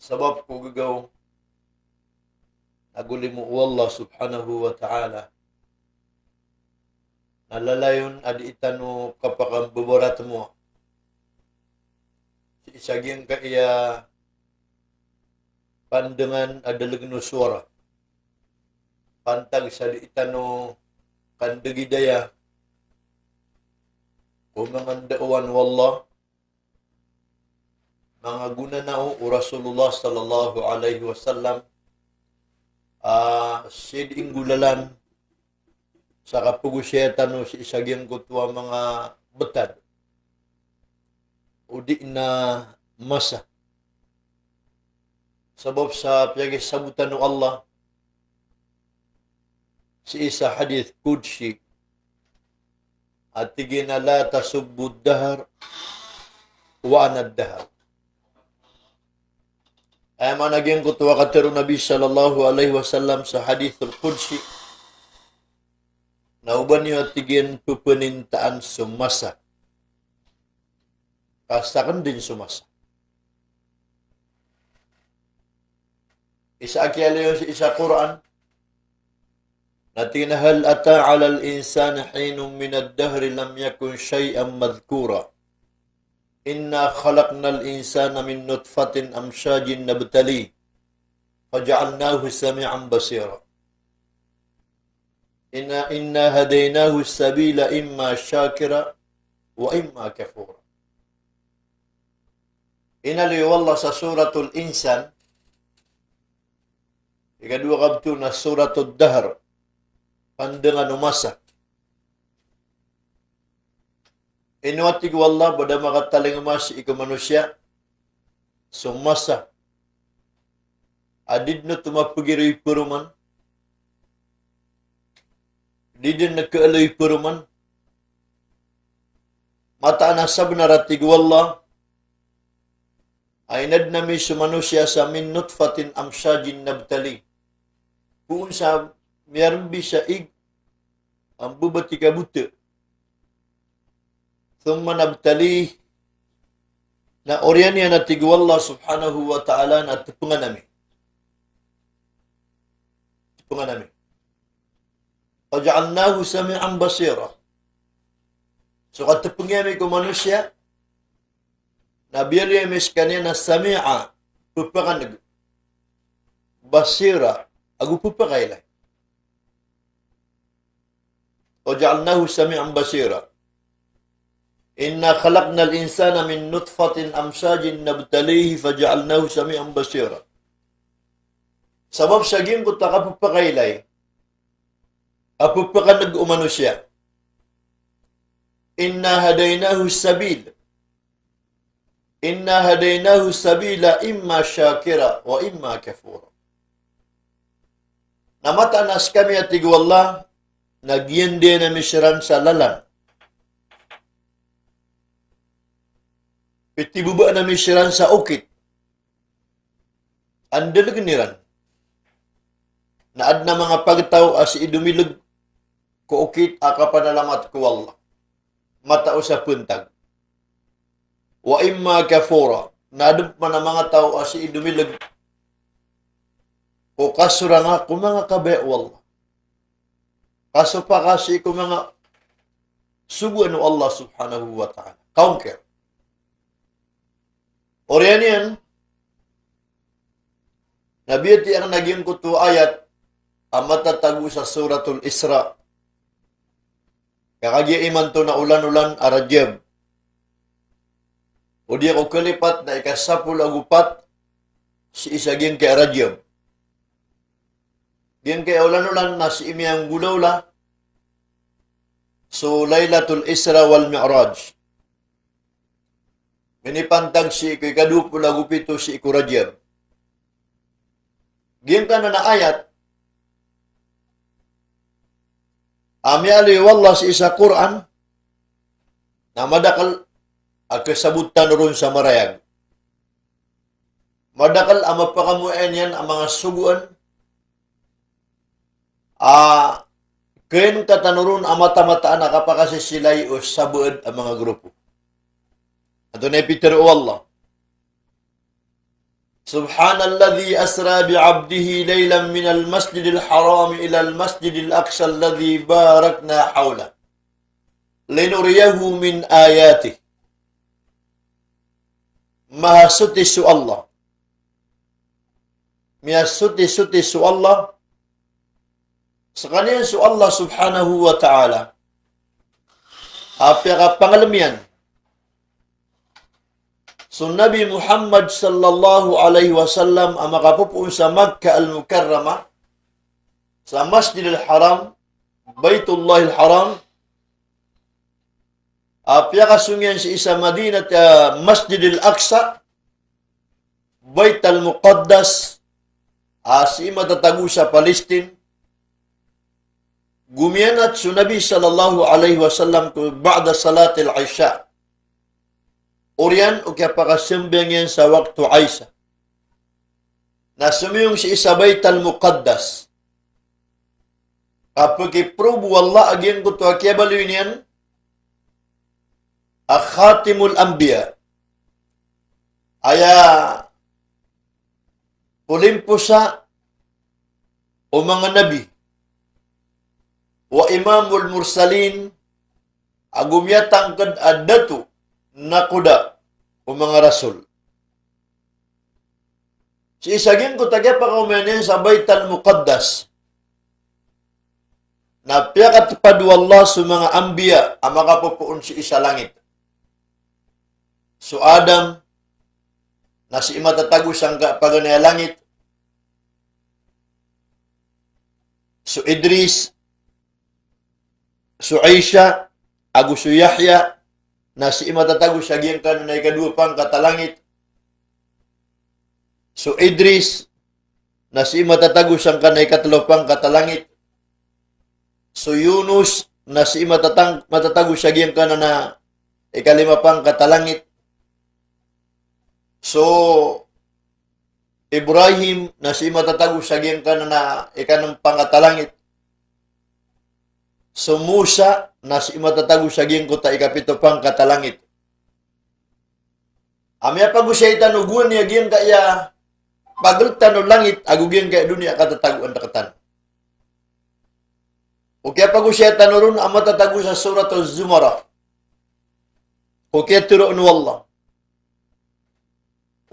Sebab ku gagaw nagulimu Allah subhanahu wa ta'ala. Nalalayon adi itanu kapakang beberat mo. Si isaging ka iya pandangan adalag suara. Pantag sa di itanu kandagidaya. Kumangandauan wallah. Mga guna na o Rasulullah sallallahu alaihi wasallam siding gulalan sa kapugusyatan o si isagyang kutwa mga betad o di na masa sabab sa piyagis sabutan ng Allah si isa hadith kudsi at tigina la tasubbud dahar wa anad dahar. Ay managing kutwa katero Nabi sallallahu alaihi wasallam sa hadithul Qudsi na uban niyo tigin pupenintaan sumasa. Kasakan din sumasa. Isa akyala yung isa Quran natin hal ata ala al-insan hinum min ad-dahri lam yakun shay'an madhkura. Inna khalaqnal insana min nutfatin amshajin nabtali faja'alnahu sami'an basira. Inna hadaynahu sabila imma syakira wa imma kafura. Inali wallah sa suratul insan ikadua kabtu na suratul dahr pandangan umasa. Inuatig wallah pada makataling mas ika manusia sumasa adid na tumapagiri puruman didin na kaalay puruman mata na sabnaratig wallah ay nadnami sa manusia sa min nutfatin amsyajin nabtali kung sa miyarbi sa ig ang bubati kabuta thumma nabtali na oryan niya natig wallah subhanahu wa ta'ala na tipungan namin. Tipungan namin. Paja'alnahu sami'an basira. So katipungyan ko manusia na biyari mis kanya na sami'a pupakan basira agu pupakailay. Paja'alnahu sami'an basira. Inna khalaqnal insana min nutfatin amsajin nabtalihi faja'alnahu sami'an basira. Sabab saging ko takapupakailay, apupakan nag-umano siya. Inna hadaynahu sabil. Inna hadaynahu sabila imma syakira wa imma kafura. Namatanas kami at tigwallah, nagyende na misran sa lalan. Pitibuba na misran sa ukit. Andalag niran. Naad na mga pagtaw as idumilag ko ukit akapanalamat ko Allah. Matao sa puntag. Wa imma kafura. Naadap man ang mga tao as idumilag o kasura nga kung mga kabe Allah. Kaso pa kasi kung mga subuan ng Allah subhanahu wa ta'ala. Counter. Oryan yan, nabiyati ang naging kutu ayat ang matatago sa suratul Isra. Kakagya iman to na ulan-ulan aradyab. O di ako kalipat na ikasapul agupat si isaging kay aradyab. Diyan kay ulan-ulan na si imiyang gulawla. So, Laylatul Isra wal Mi'raj. Minipantag si iko'y kadupo lagupito si iko Rajab. Diyan ka na ayat. Ami ali wallah si isa Quran na madakal akasabutan ron sa marayag. Madakal ang mapakamuan yan ang mga suguan. Kain katanurun ang mata-mataan na kapakasi sila'y o sabuad ang mga grupo. Ato na Peter o Allah. Subhanalladhi asra bi'abdihi laylan minal masjidil haram ilal masjidil aqsa alladhi barakna hawla. Linuriyahu min ayatih. Maha suci su Allah. Maha suci su Allah. Sekalian su Allah subhanahu wa ta'ala. Apa ka pangalamian? So Nabi Muhammad sallallahu alaihi wasallam ang makapupuon sa Makkah al-Mukarramah, sa Masjid al-Haram, Baitullah al-Haram, apya kasungyan sa isa Madinat Masjid al-Aqsa, Bait al-Muqaddas, si Matatago sa Palestine. Gumianat sa Nabi sallallahu alaihi wasallam ko ba'da salat al-Isha. Oriyan o kaya pakasimbang yan sa waktu Aisa. Na sumiyong si isa Bait al-Muqaddas. Kapag iprobo Allah agyan ko to kaya baloy niyan, Khatimul Anbiya. Aya pulimpusa o mga nabi wa imamul mursalin agumyatang kad adatu nakuda o mga rasul. Si isagin ko tagya pa kaumanin sa Bait al-Muqaddas. Napiakat padu Allah sa mga anbiya ang makapupuon si isa langit. So Adam na si Matatago sang paganaya langit. So Idris, so Aisha, agu so Yahya, na si Matatago sa giyang kanon na ikadua pang katalangit. So Idris, na si Matatago sang kanay katalo pang katalangit. So Yunus, na si Matatago sa giyang kanon na ikalima pang katalangit. So Ibrahim, na si Matatago sa giyang kanon na ikanang pangatalangit. So Musa, na si Matatago sa giyang ko ta ikapito pang katalangit. Amya pag-usaytan uguan niya giyang kaya pagaltan o langit agugiyang kaya dunia katataguan takatan. O kaya pag-usaytan o ron ang matatago sa surat al-Zumara. O kaya turoon wallah.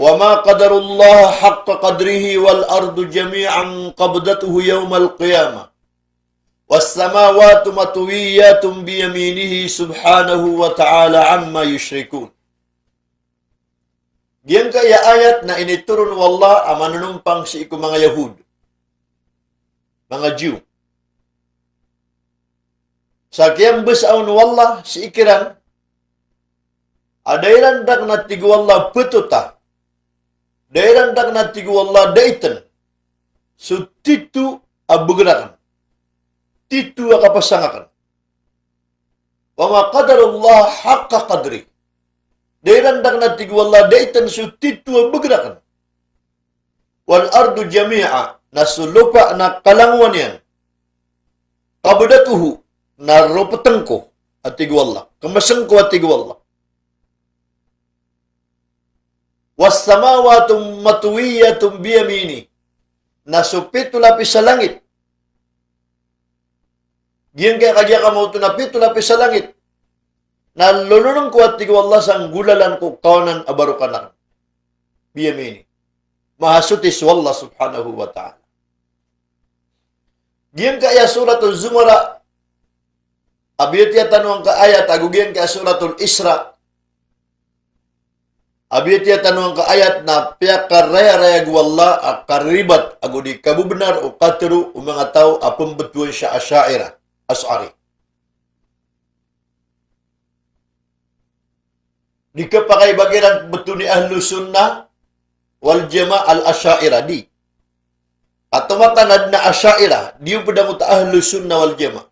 وَمَا قَدَرُ اللَّهَ حَقَّ قَدْرِهِ وَالْأَرْضُ جَمِيعًا قَبْضَتُهُ يَوْمَ الْقِيَامَةِ وَالسَّمَاوَاتُ مَطْوِيَّاتٌ بِيَمِينِهِ سُبْحَانَهُ وَتَعَالَى عَمَّا يُشْرِكُونَ. Diyan kaya ayat na initurun wallah ang manunumpang si iku mga Yahud, mga Jew. Sa kiyang basaon wallah si ikiran, adairan dak na tigu wallah pututa, dairan dak na tigu wallah daitan, so titu abugnakan. Titu akapasangakan. Wa ma qadarullah haqqa qadri. Dairandak na tigwala daitan su titu abugnakan. Wal ardu jami'a nasulupa na kalanguan yan. Qabdatuhu na rupatangko at tigwala. Kamasangko at tigwala. Was samawatum matuwiyatum biyamini. Nasupito lapis sa langit. Giyan kaya kagya ka mo ito na pito lapis sa langit. Na lununong ko at tigaw Allah sang gulalan ko kawanan abarukanan. Biyamini. Mahasutis wallah subhanahu wa ta'ala. Giyan kaya suratul Zumara. Abiyat ya tanong ka ayat. Agugiyan kaya suratul Isra. Abiyat ya tanong ka ayat na piyak karaya-raya guwallah akaribat agudi kabubenar o katiru o mga tao apong betuan siya asyaira. As'ari. Di ka pa kay bagiran betul ni ahlu sunnah wal jama' al-asyaira di. Atau matanad na asyaira, di yung padamuta ahlu sunnah wal jama'.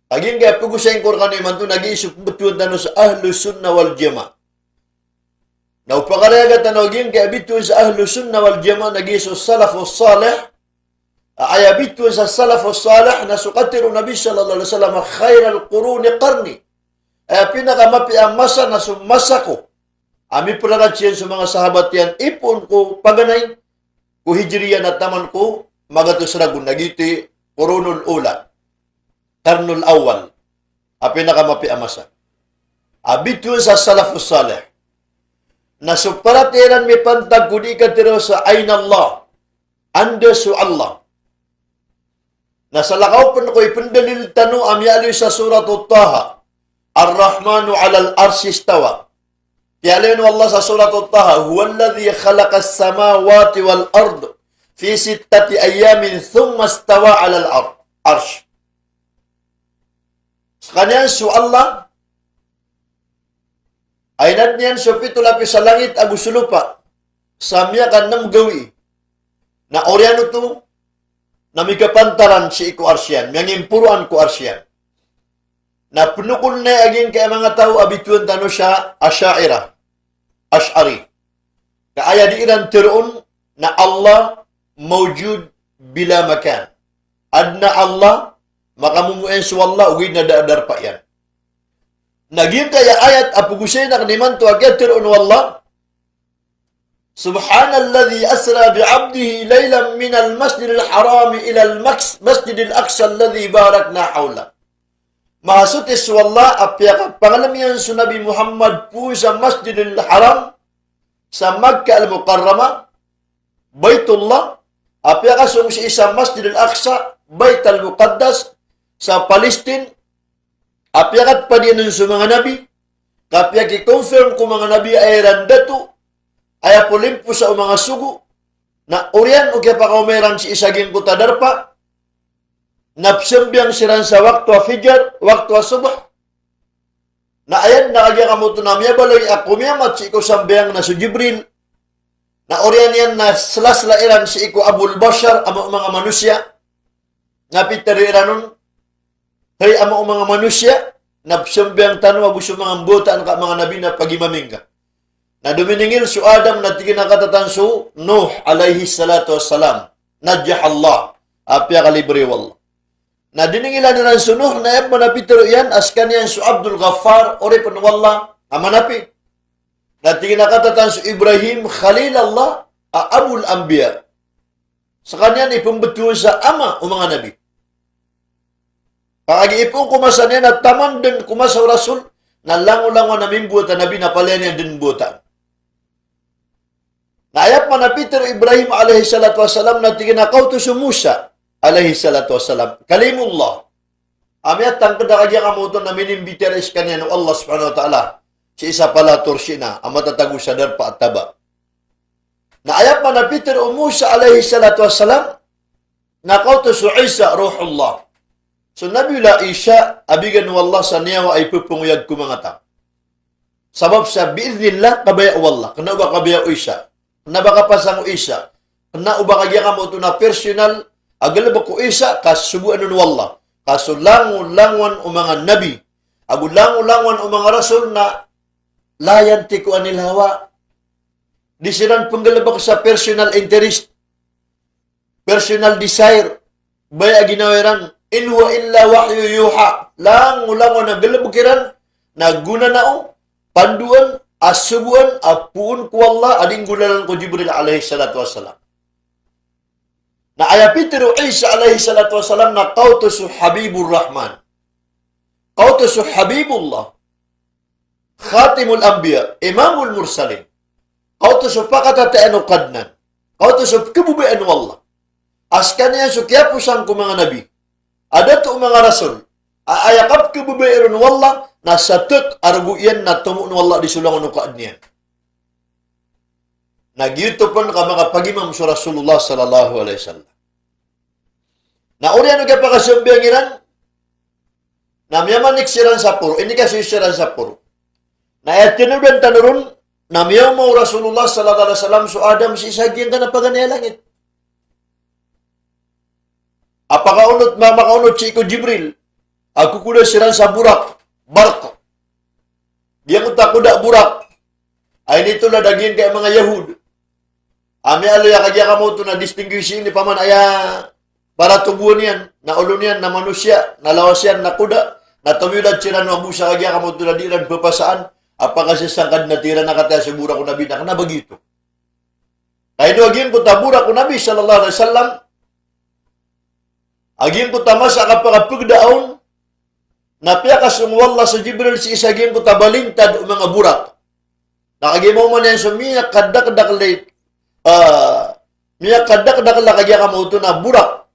Aging kaya pag-usayin ko rin man ito, nag-iisip betul tanong sa ahlu sunnah wal jama'. Na upakarayaga tanong aging kaya betul sa ahlu sunnah wal jama' nag-iisip salafus salih. Aya bitu sa salafus salih na sukatiru Nabi sallallahu alaihi wasallam khairal quruni qarni. Pinakamapi ang masa na sumasa ko. Ami pularat siya sa mga sahabat yan, ipon ko, paganay, ko hijriya na taman ko, magatusragun, nagiti, kurunul ula, karnul awal, pinakamapi amasa. Abitun sa salafus salih, na suparatiran mi pantag kudi ka tiro sa ayn Allah, anda su Allah. Na sa lakaw pun ko ipendalil tanu amyali sa surat Taha, Ar-Rahmanu alal arsi istawa. Kiyalin Allah sa surat Taha, huwaladhi khalaqas samawati wal ard fi sittati ayamin thumma istawa alal arsh. Kanyan su Allah, aynad niyan so pitulapis sa langit agusulupa, samya kan nam gawi, na oryano to, na mikapantaran si iku arsyan, miyangimpuruan ko arsyan. Na punukul na aging kaya mga tao abituan tano siya asyairah, ash'ari. Kaaya di iran tiroon na Allah mawjud bila makan. Adna Allah, makamumuin su Allah, uwi na daadar pa yan. Naging kaya ayat apugusay na kaniman to agad tiroon wallah, Subhanalladhi asra bi'abdihi laylan minal masjidil harami ilal masjidil aqsa alladhi barakna hawla. Mahasutis wallah apyakat pangalamihan su Nabi Muhammad po sa masjidil haram sa Makkah al-Mukarramah, Baitullah, apyakat sung si isa masjidil aqsa, Bait al-Muqaddas sa Palestine, apyakat pa din sa mga Nabi, kapya ki-confirm ko mga Nabi ay randatu, ay apulimpo sa mga sugo, na oryan o kaya pakaumeran si isaging kutadarpa, napsambiyang siran sa waktu fijar, waktu subah, na ayan na kagya kamuto na miyabaloy akumiyamat si iko sambiyang na si Jibril, na oryan yan na slaslairan si iko Abul Bashar, amo mga manusya, na pitariran hay amo mga manusya, napsambiyang tanwa gusto mga buta ka mga nabi na pagimamingga. Na duminingil su Adam na tigin na katatan su Nuh alayhi salatu wassalam. Najah Allah. Apya kalibri wallah. Na diningilan na su Nuh na eb manapitero yan askan yan su Abdul Ghaffar ori pun wallah amanapi. Na tigin na katatan su Ibrahim Khalil Allah Abul Anbiya. Sa kanya ni pembetul sa ama o mga nabi. Pag-iipong kumasan yan at taman din kumasa rasul na lango-lango na mimbutan nabi na pala niya din butan. Naayap man na Peter Ibrahim alaihi salatu wassalam na tiginakaw to si Musa alaihi salatu wassalam. Kalimullah. Amiyat tangkad na kanya kamuto na minimbiteres kanya ng Allah subhanahu wa ta'ala. Si isa pala tursina, ang matatago sa darpa at taba. Naayap man na Peter o Musa alaihi salatu wassalam, nakaw to si Isa ruhullah. So Nabiullah Isa, abigan ng Allah sa niyawa ay pupunguyag ko mga tao. Sabab sa biiznillah, kabaya o Allah. Kena ba kabaya o Isa? Kena ba kapasang o Isa? Kena ba kagya ka mo ito na personal? Agal ba ko Isa? Kasubuan ng Allah. Kasulangon-langon o mga nabi. Agulangon-langon o mga rasul na layan ti ko anil hawa. Di silang panggalabak sa personal interest. Personal desire. Baya ginawiran. In huwa illa wahyu yuha. Langon-langon na galabukiran. Naguna na o. Panduan, asubuan, apuun ko Allah, ading gulalan ko Jibril alaihi salatu wassalam. Na ayapitiru Isa alaihi salatu wassalam na kautusu Habibur Rahman. Kautusu Habibullah. Khatimul Anbiya, Imamul Mursalin. Kautusu pakatataan o kadnan. Kautusu kebubayaan Allah. Askan niya sukyapusan ko mga nabi. Ada to mga rasul. Aayakap kebubayaan Allah. Nasa tuk arguyan na tumuun wallah di sulangan ng kaadniyan. Nagyuto pun ka mga pagimam sa Rasulullah sallallahu alaihi wasallam. Na uriyan ka pa kasambiyangiran, na miyamanik siran sa puro, hindi kasi siran sa puro. Na etinudan tanurun, na miyamaw Rasulullah sallallahu alaihi wasallam so Adam si isagyan ka na paganaya langit. Apakaunot, mamakaunot si iko Jibril, ako kuda siran sa burak, barko. Diyan unta kuda burak. Ay nito na daging kay mga Yahud. Ami alaya kagya kamo to na distinguishing ni paman aya para tubuan yan, na ulo niyan, na manusya, na lawas yan, na kuda, na tumulad sila ng Musa kagya kamo to na diran papasaan. Apakah sesangkad natira nakata sa burak ko Nabi na kanabagito. Kaya no agim ko tabura ko Nabi sallallahu alaihi wasallam. Agim ko tamasa kapagapugdaon na piyakas ng wala sa Jibril si isagim ko tabalintad o mga burak. Nakagimaw man yan so miyak kadak-dak kagya ka mauto na burak.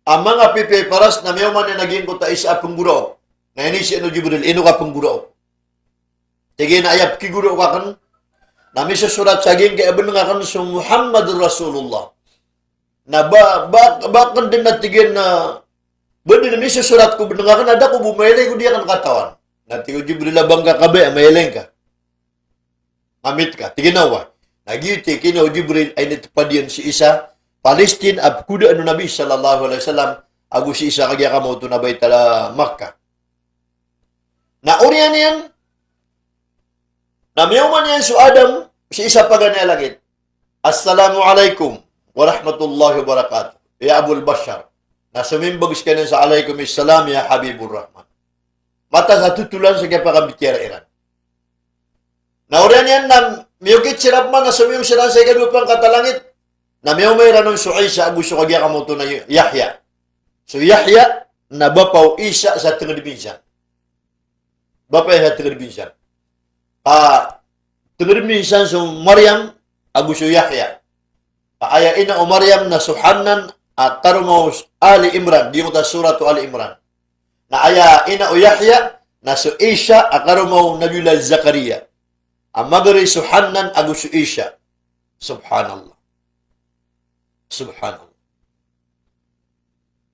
Ang mga pipeparas na miyaw man yan naging ko ta isa apong guro. Na ini si ano Jibril, ino ka pong guro. Sige na ayap kiguro ka kan. Nami sa surat saging kaya benengakan sa Muhammad Rasulullah. Na bakit din natigin na benda nami sa surat ko benengakan ada ko bumailay ko dia kan katawan. Nanti ko Jibril labang ka kabe, mailay ka. Amit ka, tiginawa. Nagiyuti kinaw Jibril ay natupadian si isa. Palestine ab kuda ano Nabi sallallahu alaihi wasallam. Agu si isa kagya ka mo ito na baytala Makkah. Na uriyan yan. Namiyuman yan so Adam, si isa pa ganyan langit. Assalamualaikum warahmatullahi wabarakatuh. Ya Abul Bashar. Na sumimbagis ka sa alaikum assalam ya Habibur Rahman. Mata sa tutulan sa kaya pakambitira iran. Na uriyan yan na miyukit sirap man na sumiyong siran sa ikadupang katalangit. Na miyaw may ranong so Isa gusto kagya kamuto na Yahya. So Yahya na bapaw Isa sa tengah binsan. Bapak yang tengah binsan. Tengah binsan so Maryam aguso Yahya. Aya ina o Maryam na suhanan at tarungaw Ali Imran. Di mo ta surat Ali Imran. Na aya ina o Yahya na so Isa akarumaw Nabiullah Zakaria. Ang magari suhanan aguso Isa. Subhanallah. Subhanallah.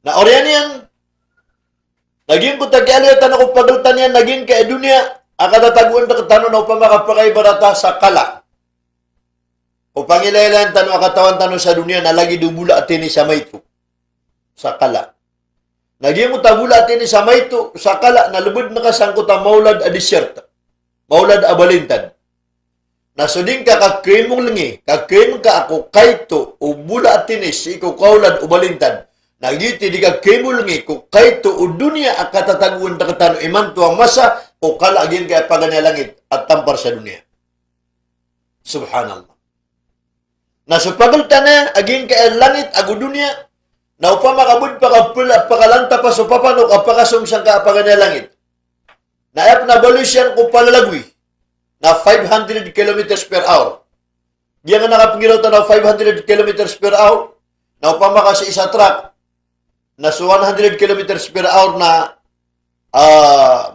Na oryan yan. Naging ko tagyalitan ako pagaltan yan, naging kaya dunia, akatataguan na katano na upang makapakay barata sa kala. Upang ilailan tano akatawan tano sa dunia na lagi dubula atini sa mayto. Sa kala. Naging mo tabula atini sa mayto, sa kala, na lubod na kasangkot ang maulad a disyerta. Maulad a balintad. Nasuding ka kakrim mong lingi, kakrim ka ako kayto, o bula atinis, ikaw kaulad o balintad. Nagiti di ka kemulngi ko kayto o dunia akatataguan na katano iman tuang masa o kalagin kaya paganya langit at tampar sa dunia. Subhanallah. Na sa pagalta na aging kaya langit ago dunia na upang makabud pakalanta pa so papanok apakasumsang ka paganya langit. Naayap na balusyan ko palalagwi na 500 kilometers per hour. Diyan nga nakapangilaw na 500 kilometers per hour na upang makasi isa truck na so 100 kilometers per hour na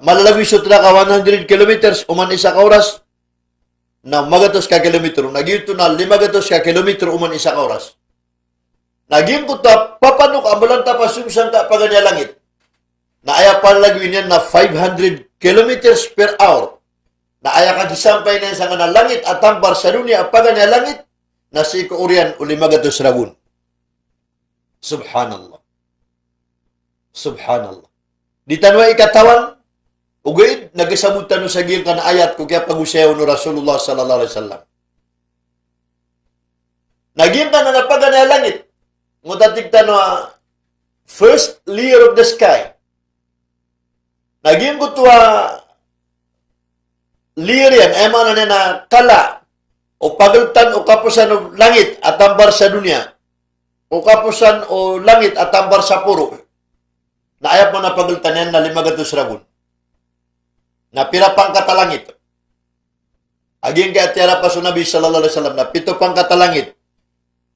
malalagwi sa truck 100 kilometers uman isa ka oras na magatos ka kilometro. Nagyuto na 500 ka kilometro uman isa ka oras. Naging ko ta papanok ambalanta pa sumsang ka paganya langit. Na aya palagwi niyan na 500 kilometers per hour. Na aya ka gisampay na sa nga langit at tampar sa dunia paganya langit na si ko urian o 500 ragun. Subhanallah. Subhanallah. Di tanwa ikatawan, ugaid, nagasabutan no sa giyang ka na ayat ko kaya pag-usayaw no Rasulullah sallallahu alaihi wasallam. Naging ka na napagana langit. Ngutatig tanwa, first layer of the sky. Naging ko tuwa layer yan, mana na kala, o pagaltan o kapusan o langit at tambar sa dunia. O kapusan o langit at tambar sa puro. Na ayap mo na pagaltan yan na 500 ragun. Na pira pang katalangit. Aging kaya tiyara pa sa Nabi sallallahu alaihi wasallam na 7 pang katalangit.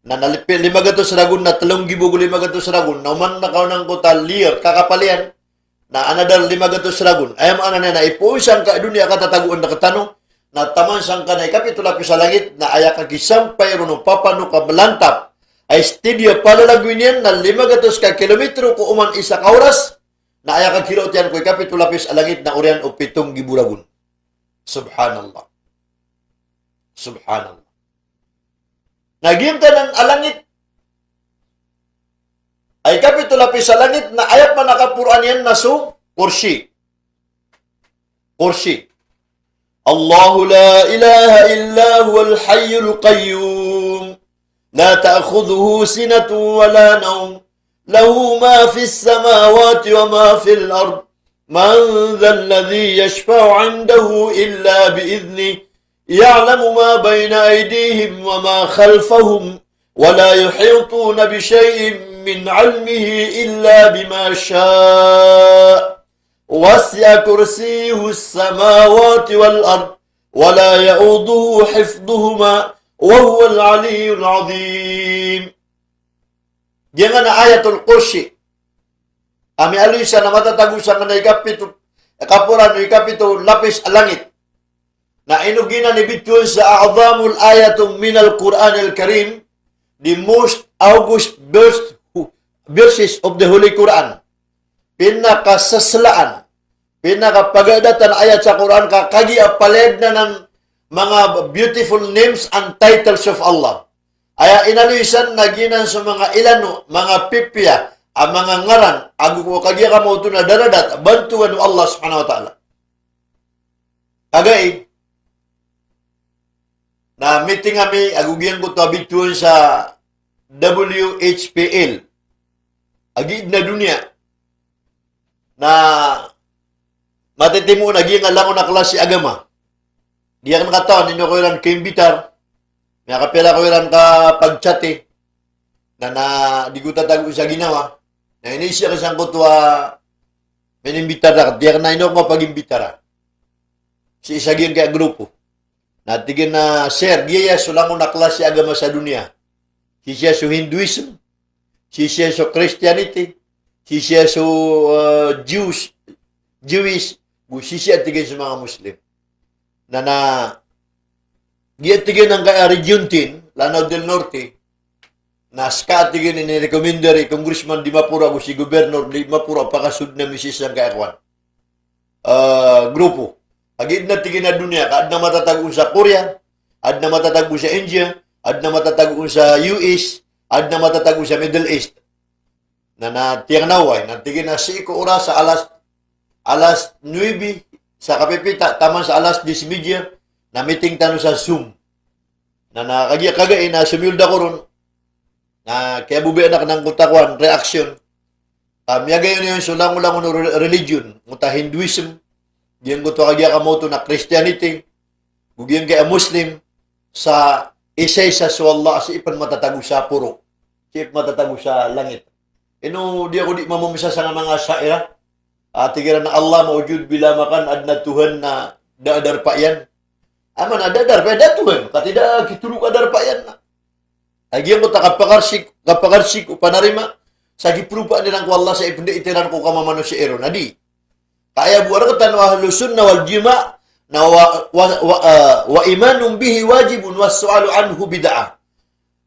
Na 500 ragun na 3,500 ragun. Na uman na kaunang kota liyer kakapalian. Na another 500 ragun. Ayam ana na ipuisang ka dunia katataguan na katanong. Na taman sang ka na Kapito lapis sa langit. Na ayak kagisampay ron papano ka malantap. Ay studio palalagwin yan na 500 ka kilometro ko uman isa ka oras na aya kang kirot yan ko Kapito lapis alangit na urian o 7 giburagun. Subhanallah. Subhanallah. Nagim ka ng alangit ay Kapito lapis sa langit na ayat man nakapuran yan na so kursi. Kursi. Allahu la ilaha illa huwal hayyul qayyum. لا تأخذه سنة ولا نوم له ما في السماوات وما في الأرض من ذا الذي يشفع عنده إلا بإذنه يعلم ما بين أيديهم وما خلفهم ولا يحيطون بشيء من علمه إلا بما شاء وسع كرسيه السماوات والأرض ولا يؤوده حفظهما وهو العلي العظيم. Jangan ayatul kursi. Ami alisa na matatago sa kanay kapito, kapuran ni kapito lapis langit. Na inugina ni bitun sa a'zamul ayatum minal Quran al-Karim, the most august verses of the Holy Quran. Pinakasaslaan, pinakapagadatan ayat sa Quran kagi apaled na ng mga beautiful names and titles of Allah. Aya inalisan na ginan sa mga ilano, mga pipya, ang mga ngaran, agu ko kagi ka mo ito na daradat, bantuan ng Allah subhanahu wa ta'ala. Kagay, na meeting kami, agugian ko ito abituan sa WHPL. Agid na dunia, na matitimu na giyang alam ko na klase agama. Di ako nakataon, hindi ko ilan kaimbitar, may kapila ko ilan ka pagchati, na di ko tatago sa ginawa, na inisya ka siyang kutwa, minimbitara, di ako na ino ko pag-imbitara. Si isa giyang kaya grupo. Natigin na, sir, giya sulang ko na klase agama sa dunia. Si siya so Hinduism, si siya so Christianity, si siya so Jewish, si siya tigin sa mga Muslim. Na giya tigin ng kaya Region 10, Lanao del Norte, na ska tigin ni-recommendary Congressman Di Mapura ko si Governor Di Mapura pakasud na misis ng kaya grupo. Agid na tigin na dunia, kaad na matatago sa Korea, ad na matatago sa India, ad na matatago sa US, ad na matatago sa Middle East. Na tiyang naway, na tigin na 5 oras sa alas 9 sa Kapipita, taman sa alas 10:30, na meeting tano sa Zoom. Na kagay na sumilda ko ron, na kaya bubi anak ng kutakwan, reaction. Miyagay yun yung sulang-ulang religion, muta Hinduism, diyan ko ito kagaya kamoto na Christianity, bugyan kaya Muslim, sa isay sa suwalla, sa ipan matatago sa puro, sa ipan matatago sa langit. Ino, di ako di mamumisa sa mga syaira, tigiran na Allah, maujud bila makan, ad na Tuhan na daadar pa yan. Aman, daadar pa yan, Tuhan, katida kitulog adar pa yan. Agiyan ko ta kapakarsik, upanarima, sa giprupa nilang ko Allah sa ipindi itiran ko kamamano si Ero, nadi. Kaya buwan ka tanong ahlus sunnah wal jima' na wa imanum bihi wajibun was su'alu anhu bid'ah.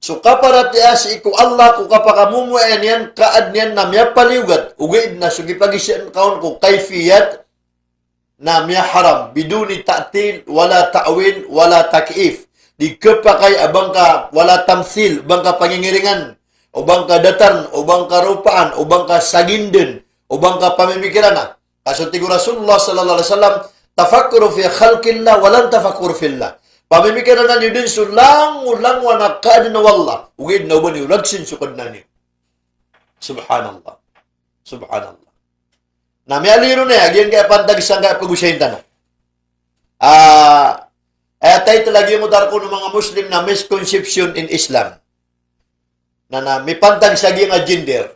So kaparat si iku Allah ko kapakamumu yan kaad niyan na miya paliugat ugid na sugi pagisyan kaon ko kayfiyat na miya haram biduni ta'til wala ta'wil wala tak'if. Di kapakay abang ka wala tamsil, bang ka pangingiringan, o bang ka datan, o bang ka rupaan, o bang ka saginden, o bang ka pamimikiran na. Kasunti ko Rasulullah sallallahu alaihi wasallam, tafakkuru fi khalqillah walan tafakkur fillah. Pamimikiran na niyo din sulang-ulang wanakad na wallah. Ugid na uban niyo, lagsin sukad na niyo. Subhanallah. Subhanallah. Na may aliro na yan, kaya pantag isang kaya pag-usayin tanong. Tayo talaga yung udar ko ng mga Muslim na misconception in Islam. Na may pantag sa nga gender.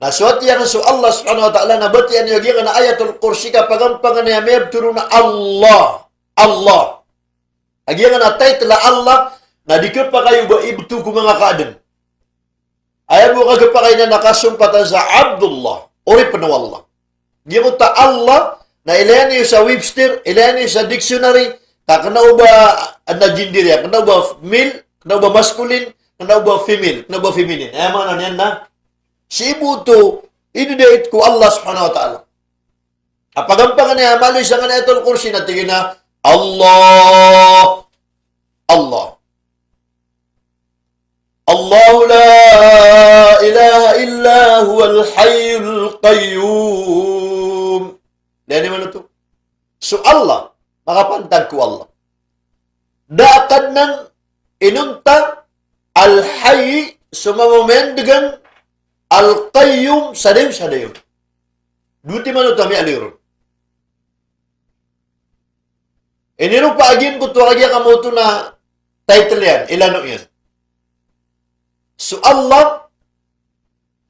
Na suwat yan so Allah subhanahu wa ta'ala na ba't yan yung na ayatul kursi ka pagampangan niya may turo na Allah. Allah. Agyan na title na Allah na di ka pa kayo ba ibtu ko mga kaadan. Ayaw mo ka pa kayo na nakasumpatan sa Abdullah. Uri pa na Allah. Diyan mo ta Allah na ilayan niyo sa Webster, ilayan niyo sa dictionary, kanaw ba na gender yan? Kanaw ba male? Kanaw ba masculine? Kanaw ba female? Kanaw ba feminine? Ayaw mga na yan na. Si Ibuto, ididate ko Allah subhanahu wa ta'ala. Apagampangan niya, maloy sa nga na itong kursi na tingin na, Allah. Allah. Allahu la ilaha illa huwal hayyul qayyum. Dahil naman ito. So Allah, makapantag ko Allah. Daakad ng inunta, al-hayy, sumamamendigan, al-qayyum, sadayon. Duti man ito kami aliron. Inirupa agin ko to agya kamoto na title yan. Ilano yan. So Allah,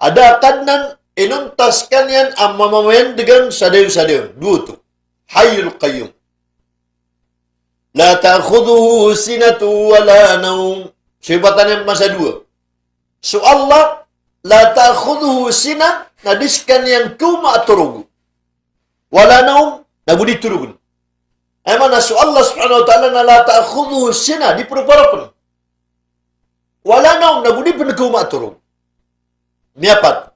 ada kadnan inuntas kanyan ang mamamayandigan sa dayon. Duto. Hayyul Qayyum. La ta'khuduhu sinatu wala naum. Sibatan yan masa dua. So Allah, la ta'khuduhu sina, nadiskan yan kuma aturugu. Wala naum, nagudi turugun. Ay mana so Allah subhanahu wa ta'ala na la ta'khuduhu sina, di pun. Wala naum, nagudi pun kuma aturugu. Miapat.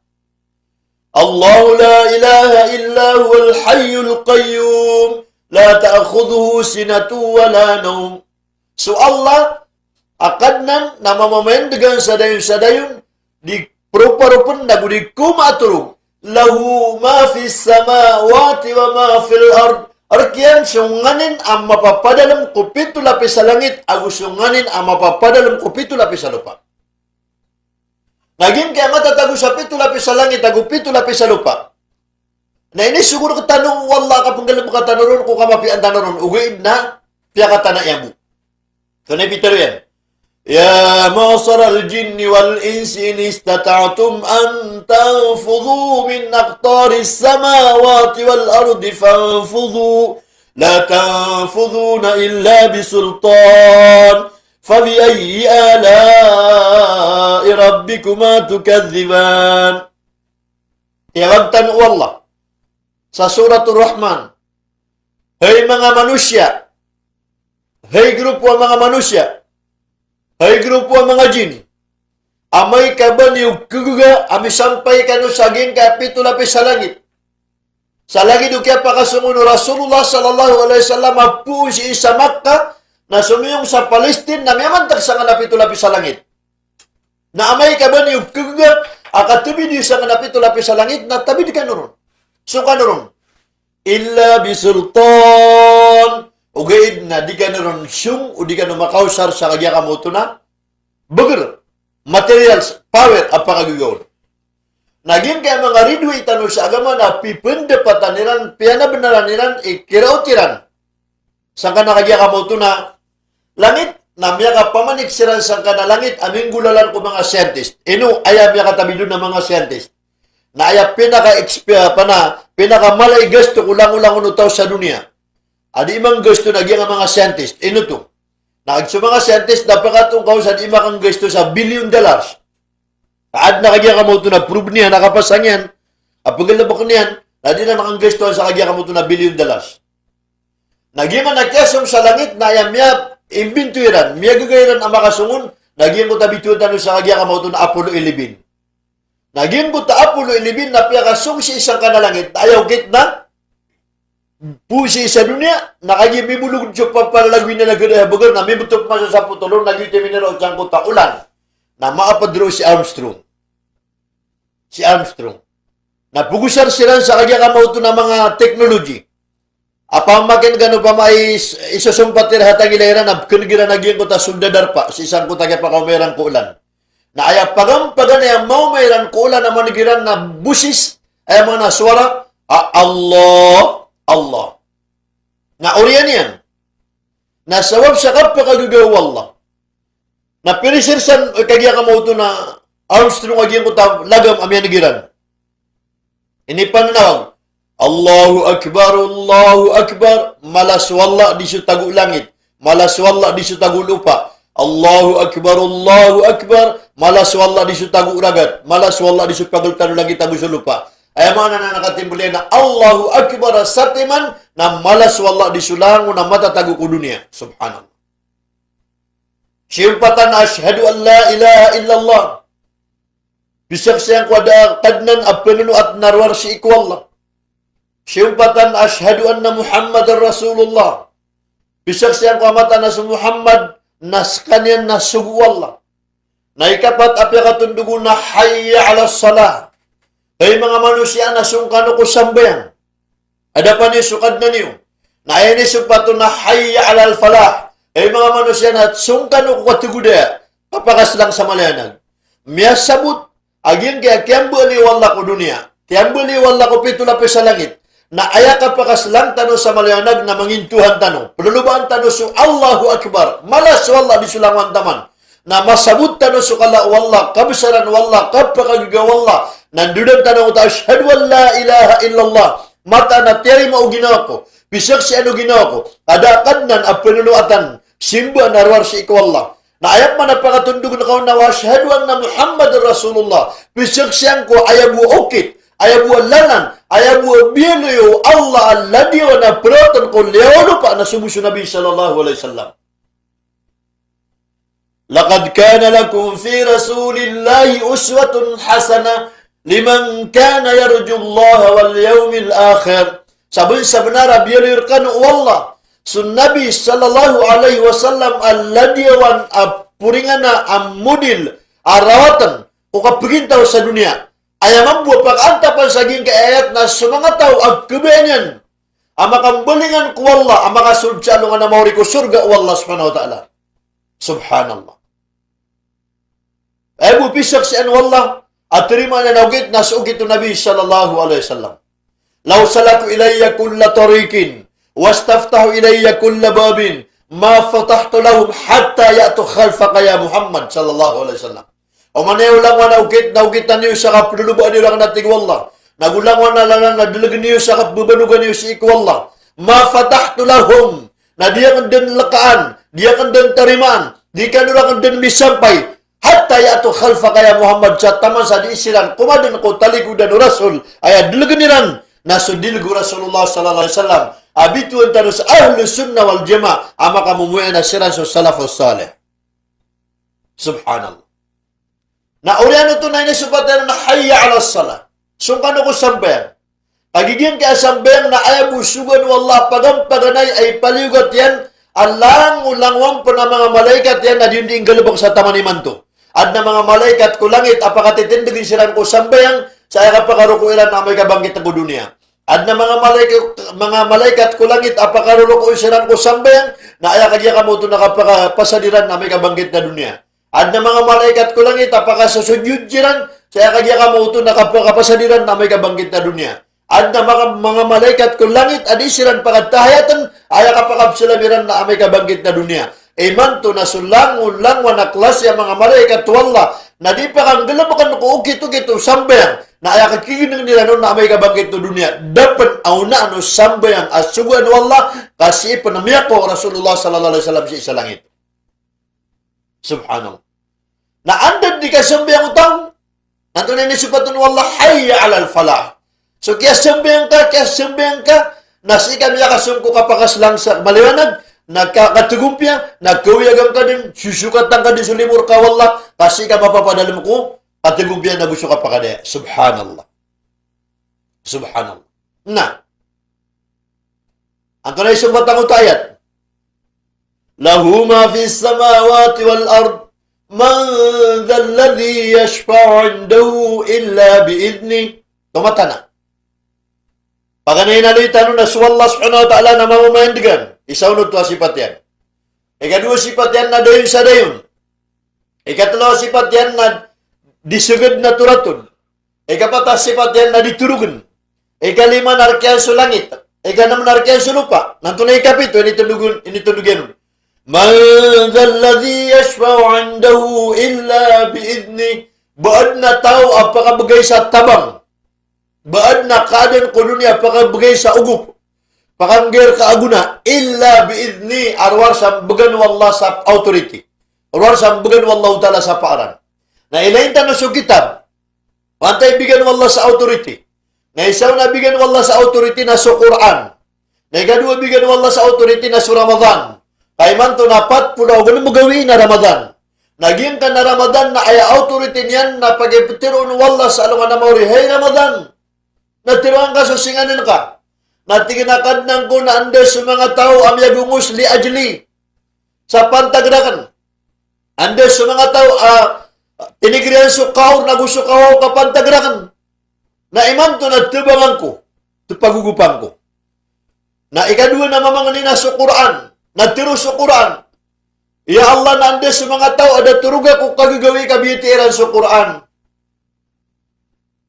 Allahu la ilaha illa huwal hayyul qayyum. La ta'khuduhu sinatu wala naum. So Allah, akadnan na mamamayandigan sa dayon di pun nagudi kuma aturugu. Lahu ma fis samawati wa ma fil ard. Arkian sunganin ang mapapadalam ko pito lapis sa langit, agus sunganin ang mapapadalam ko pito lapis sa lupa. Naging kaya matatago sa pito lapis sa langit, agu pito lapis sa lupa. Na ini siguro katanong, wala ka pang galang makatanuron, kung kamapian tanuron, uguid na, piya katana yamu. So, naipitaro yan. يا معشر الجن والإنس إن استطعتم أن تنفذوا من أقطار السماوات والأرض فانفذوا لا تنفذون إلا بسلطان فبأي آلاء ربكما تكذبان. Tiyawagtan Allah sa Suratul Rahman, Hey mga manusia, hey grupo mga manusia, Hai grupo mga jin, amay ka ba niyo kuguga, ami sampay ka no saging kapito lapis sa langit. Sa langit do kaya pakasunguno Rasulullah sallallahu alaihi wasallam apu si isa Makkah na sumiyong sa Palestine na miyamantak sa kapito lapis sa langit. Na amay ka ba niyo kuguga, akatubi niyo sa kapito lapis sa langit na tabi di ka nuron. So ka nuron. Illa bisultan. Ugaid na di ka naron siyong o di ka na makausar sa kagya kamoto na bagar, materials, power, ang pangagagawin. Naging kaya mga ridwe itano sa agama na pipende pataniran, piyana benaraniran, ikirautiran. Sangka na kagya kamoto na langit, na miya ka pamanik siran sangka na langit, aming gulalan ko mga scientist. Ino, ayaw miya katabi doon ng mga scientist. Na ayaw pinaka-malay gasto kulang-ulang unutaw sa dunia. Adi imang gusto na ang mga scientist. Ino to. Naagso mga scientist, napakatong kausan imang gusto sa $1 billion. Kaad na kagya kamoto na prove niya, nakapasang yan. Apagal na bako niyan, na di na makang gusto sa kagya kamoto na $1 billion. Nagyan na nakyasong sa langit na yan miya imbintuiran, miya gagayiran ang makasungon, nagyan ko tabitutan sa kagya kamoto na Apollo 11. Nagyan ko ta Apollo 11 na piyakasong si isang kanalangit, na ayaw git na, pusi sa dunia, nakagimibulog siya papalalagwin na nagkada bagal na may butok masa sa putulong, nagwiti minero siyang kuta ulan, na maapadro si Armstrong. Si Armstrong. Napugusan sila sa kanya kamauto na mga technology. Apamakin gano pa may isasumpatir hatang ilahiran na kunigira nagyang kuta sundadar pa, si isang kuta kaya pakaumeran ko ulan. Na aya pagampagan na yung maumeran ko ulan na manigiran na busis, ay mga naswara, Allah. Na oriyan yan. Nasawab sa kapakagagaw Allah. Na pinisirsan kagya kamauto na Armstrong agyan ko lagam amyan nagiran. Ini pananawag. Allahu Akbar. Malas wala di siya tago langit. Malas wala di siya tago lupa. Allahu Akbar. Malas wala di siya tago uragat. Malas wala di siya pagultan langit tago sa lupa. Ay mga na nakatimbuli na Allahu Akbar satiman na malas wala di sulango na matatago ko dunia. Subhanallah. Siyempatan ashhadu an la ilaha illallah. Bisaksiyang kwada kadnan apelunu at narwar si ikwallah. Siyempatan ashhadu anna Muhammadar Rasulullah. Bisaksiyang kwamatan na si Muhammad naskanyan na sugwallah. Na ikapat apya katundugo na hayya ala salah. Ay mga manusia na sungkano ko sambayan. Ada pa ni sukad na niyo. Na ay ni supato na hayya alal falah. Ay mga manusia na sungkano ko katuguda. Papakas lang sa malayanag. Miya sabut. Agin kaya kiyambo ni wala ko dunia. Kiyambo ni wala ko pito lapis sa langit. na aya ka pakaslang tano sa maliwanag na mangintuhan tano. Pelulubaan tano su Allahu Akbar. Malas wallah di sulangan taman. Na masabut tano su kala wallah, kabsaran wallah, kapakagiga wallah. Nandudan tano ta asyhadu an la ilaha illallah. Mata na teri mau ginawa ko. Bisak si ano ginawa ko. Ada kadnan a penuluatan. Simba narwar si ikwallah. Na ayat mana pakatundug na kau na wasyhadu anna Muhammad Rasulullah. Bisak siyang ko ayabu okit. Ayabu lanan. Ayabu biyanuyo Allah alladhi wa na peratan ko leono pa na sumusu Nabi sallallahu alaihi wasallam. Laqad kana lakum fi rasulillahi uswatun hasanah liman kana yarjullaha wal yawmil akhir. Sebenarnya biarkan Allah sun Nabi sallallahu alaihi wasallam alladhi wan puringana amudil arawatan ko kapintaw sa dunia. Ayam buat pakantapan saging ke ayat na semangat tahu agkebenyan amakam belingan ku Allah amaka surga lungan na mauri ku surga Allah subhanahu wa ta'ala. Subhanallah. Abu pisak si an wallah atrima na naugit na suugit Nabi sallallahu alaihi wasallam. Law salaku ilayya kulla tariqin wastaftahu ilayya kulla babin ma fatahtu lahum hatta ya'tu khalfaka ya Muhammad sallallahu alaihi wasallam. O maneo lang wana naugitan niyo sa kapulubaan niyo lang natig wallah. Nagulang wana lang nadalagan niyo sa kabubanugan niyo si ikwallah. Ma fatahtu lahum. Na dia kan den lekaan, dia kan den tarimaan, di kan orang den misampay. Hatta ya'tu khalfaka ya Muhammad sa taman sa diisiran. Kumadan ko taliku dan rasul. Ayat dalagan niran. Nasudilgu Rasulullah sallallahu alaihi wasallam. Abitu antarus ahlu sunnah wal jamaah. Ama kamu mu'ina siran salafus salih. Subhanallah. Na oriano to na inasubatan na hayya ala salah. Sungkan ko sampeyan. Pagiging kaya sampeyan na ayabu sugan wallah pagam-paganay ay paliugat yan. Alang ulangwang po na mga malaikat yan na diyunding galubak sa taman iman to. At na mga malaikat ko langit apakatitindigin silang ko sampeyan sa ayang pakarukuilan na may kabanggit na dunia. At na mga malaikat ko langit apakarukuilan silang ko sampeyan na ayang kanya kamuto nakapasadiran na may kabanggit na dunia. At na mga malaikat ko langit apakasusudyud silang sa ayang kanya kamuto nakapasadiran na may kabanggit na dunia. At na mga malaikat ko langit adisiran pagkatahayatan ayang kapakapsilamiran na may kabanggit na dunia. Iman to na sulang-ulang wanaklas yung mga malaikat wallah na di pa kang galabakan ko ukito-kito sambayang na ay kakikinig nila noon na may kabanggit na dunia. Dapat auna ano sambayang asugan wallah kasi panamiyak ko Rasulullah sallallahu alaihi wasallam sa isa langit. Subhanallah. Na andad di ka sambayang utang. Nanto na nisupatun wallah hayya alal falah. So kaya sambayang ka nasi kami kasumko kapakaslang sa maliwanag nakakatugumpya, nagkawiyagam ka din, susukatan ka din sa limur ka, wallah, kasi ka mapapadalam ko, katugumpya na gusto ka pa ka din. Subhanallah. Subhanallah. Na, ang kanay sumbatang utayat, lahu ma fi samawati wal ard, man dhalladhi yashfa'u indahu illa biidni. Tumata na. Paganay na lita na suwallah subhanahu wa ta'ala na mamamandigan. Isaunod to sifat yan. Ikadua sifat yan na dayon sa dayon. Ikatlo sifat yan na disugod na turatun. Ikapat sifat yan na diturugan. Ikalima narkiyan sa langit. Ikanam narkiyan sa lupa. Nanto na ikapito, ini tunugan. Man dhalladhi yashfa'u indahu illa biidni. Baad na tao apakabagay sa tabang. Baad na kadan ko dunia apakabagay sa ugup. Pakanggir ka aguna, illa biidni arwar sambugan wallah sa authority. Arwar sambugan wallah ta'ala sa paaran. Na ilayin tanong sa kitab, pantay bigan wallah sa authority. Na isaw na bigan wallah sa authority na sa Quran. Na ikadua bigan wallah sa authority na sa Ramadan. Kay man to napat pudaw, ganun magawin na Ramadan. Naging ka na Ramadan na ay authority niyan na pag-ipitiroon wallah sa alungan na mauri. Hey Ramadan, natiruan ka sa singanin ka. Natinginakad ng ko na andes sa mga tao amyagungos li ajli sa pantagrakan. Andes sa mga tao tinigrihan sa kaur na gusto kawaw ka pantagrakan. Na iman to nagtubangan ko, to pagugupan ko. Na ikadua na mamangani na sa Quran, nagtiro sa Quran. Ya Allah na andes sa mga tao ada turuga ko kagagawi kabitiran sa Quran.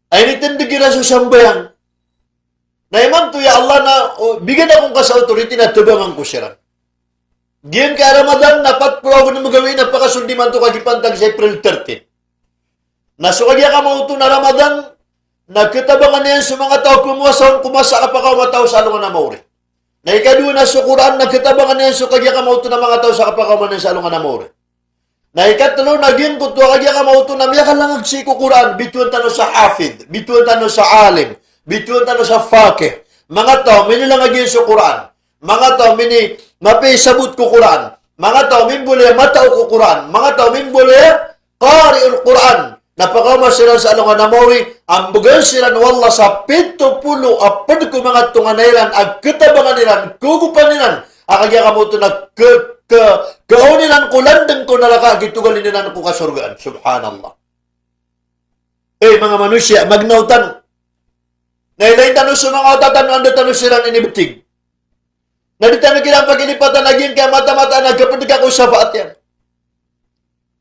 Ay nitindigiran sa sambayan. Naiman to ya Allah na bigyan akong ka sa authority na tubangan ko siya. Diyan ka Ramadan, napat puro na mo gawin, napakasundi man to kagipantag sa April 13. Nasukagya ka mauto na Ramadan, nagkatabangan niyan sa mga tao kumasa ka pa ka matao sa alungan na mauri. Na ikadua na sa Quran, nagkatabangan niyan sa kagya ka mauto na mga tao sa kapakaumanan sa alungan na mauri. Na ikatlo, naging kutwa kagya ka mauto na miya ka lang agsiko Quran, bituan tano sa hafid, bituan tano sa alim, bituan tano sa fakih. Mga tao, minilang agyan sa Quran. Mga tao, mapisabot ko Quran. Mga tao, boleh matao ko Quran. Mga tao, boleh qari'ul Quran. Napakama sila sa alungan na mauri, ang bugan sila wala sa 70 apad ko mga tunganairan, ag katabangan nilan, kugupan nilan, akagya ka mo ito na kaunilan ko, landang ko nalaka, gitugalin nilan ko kasurgaan. Subhanallah. Mga manusia, magnautan. Nailain tanong sa mga otatan, ando tanong silang inibitig. Naditanong kilang pag-inipatan, naging kaya mata-mata, nagkapadig ako sa faat yan.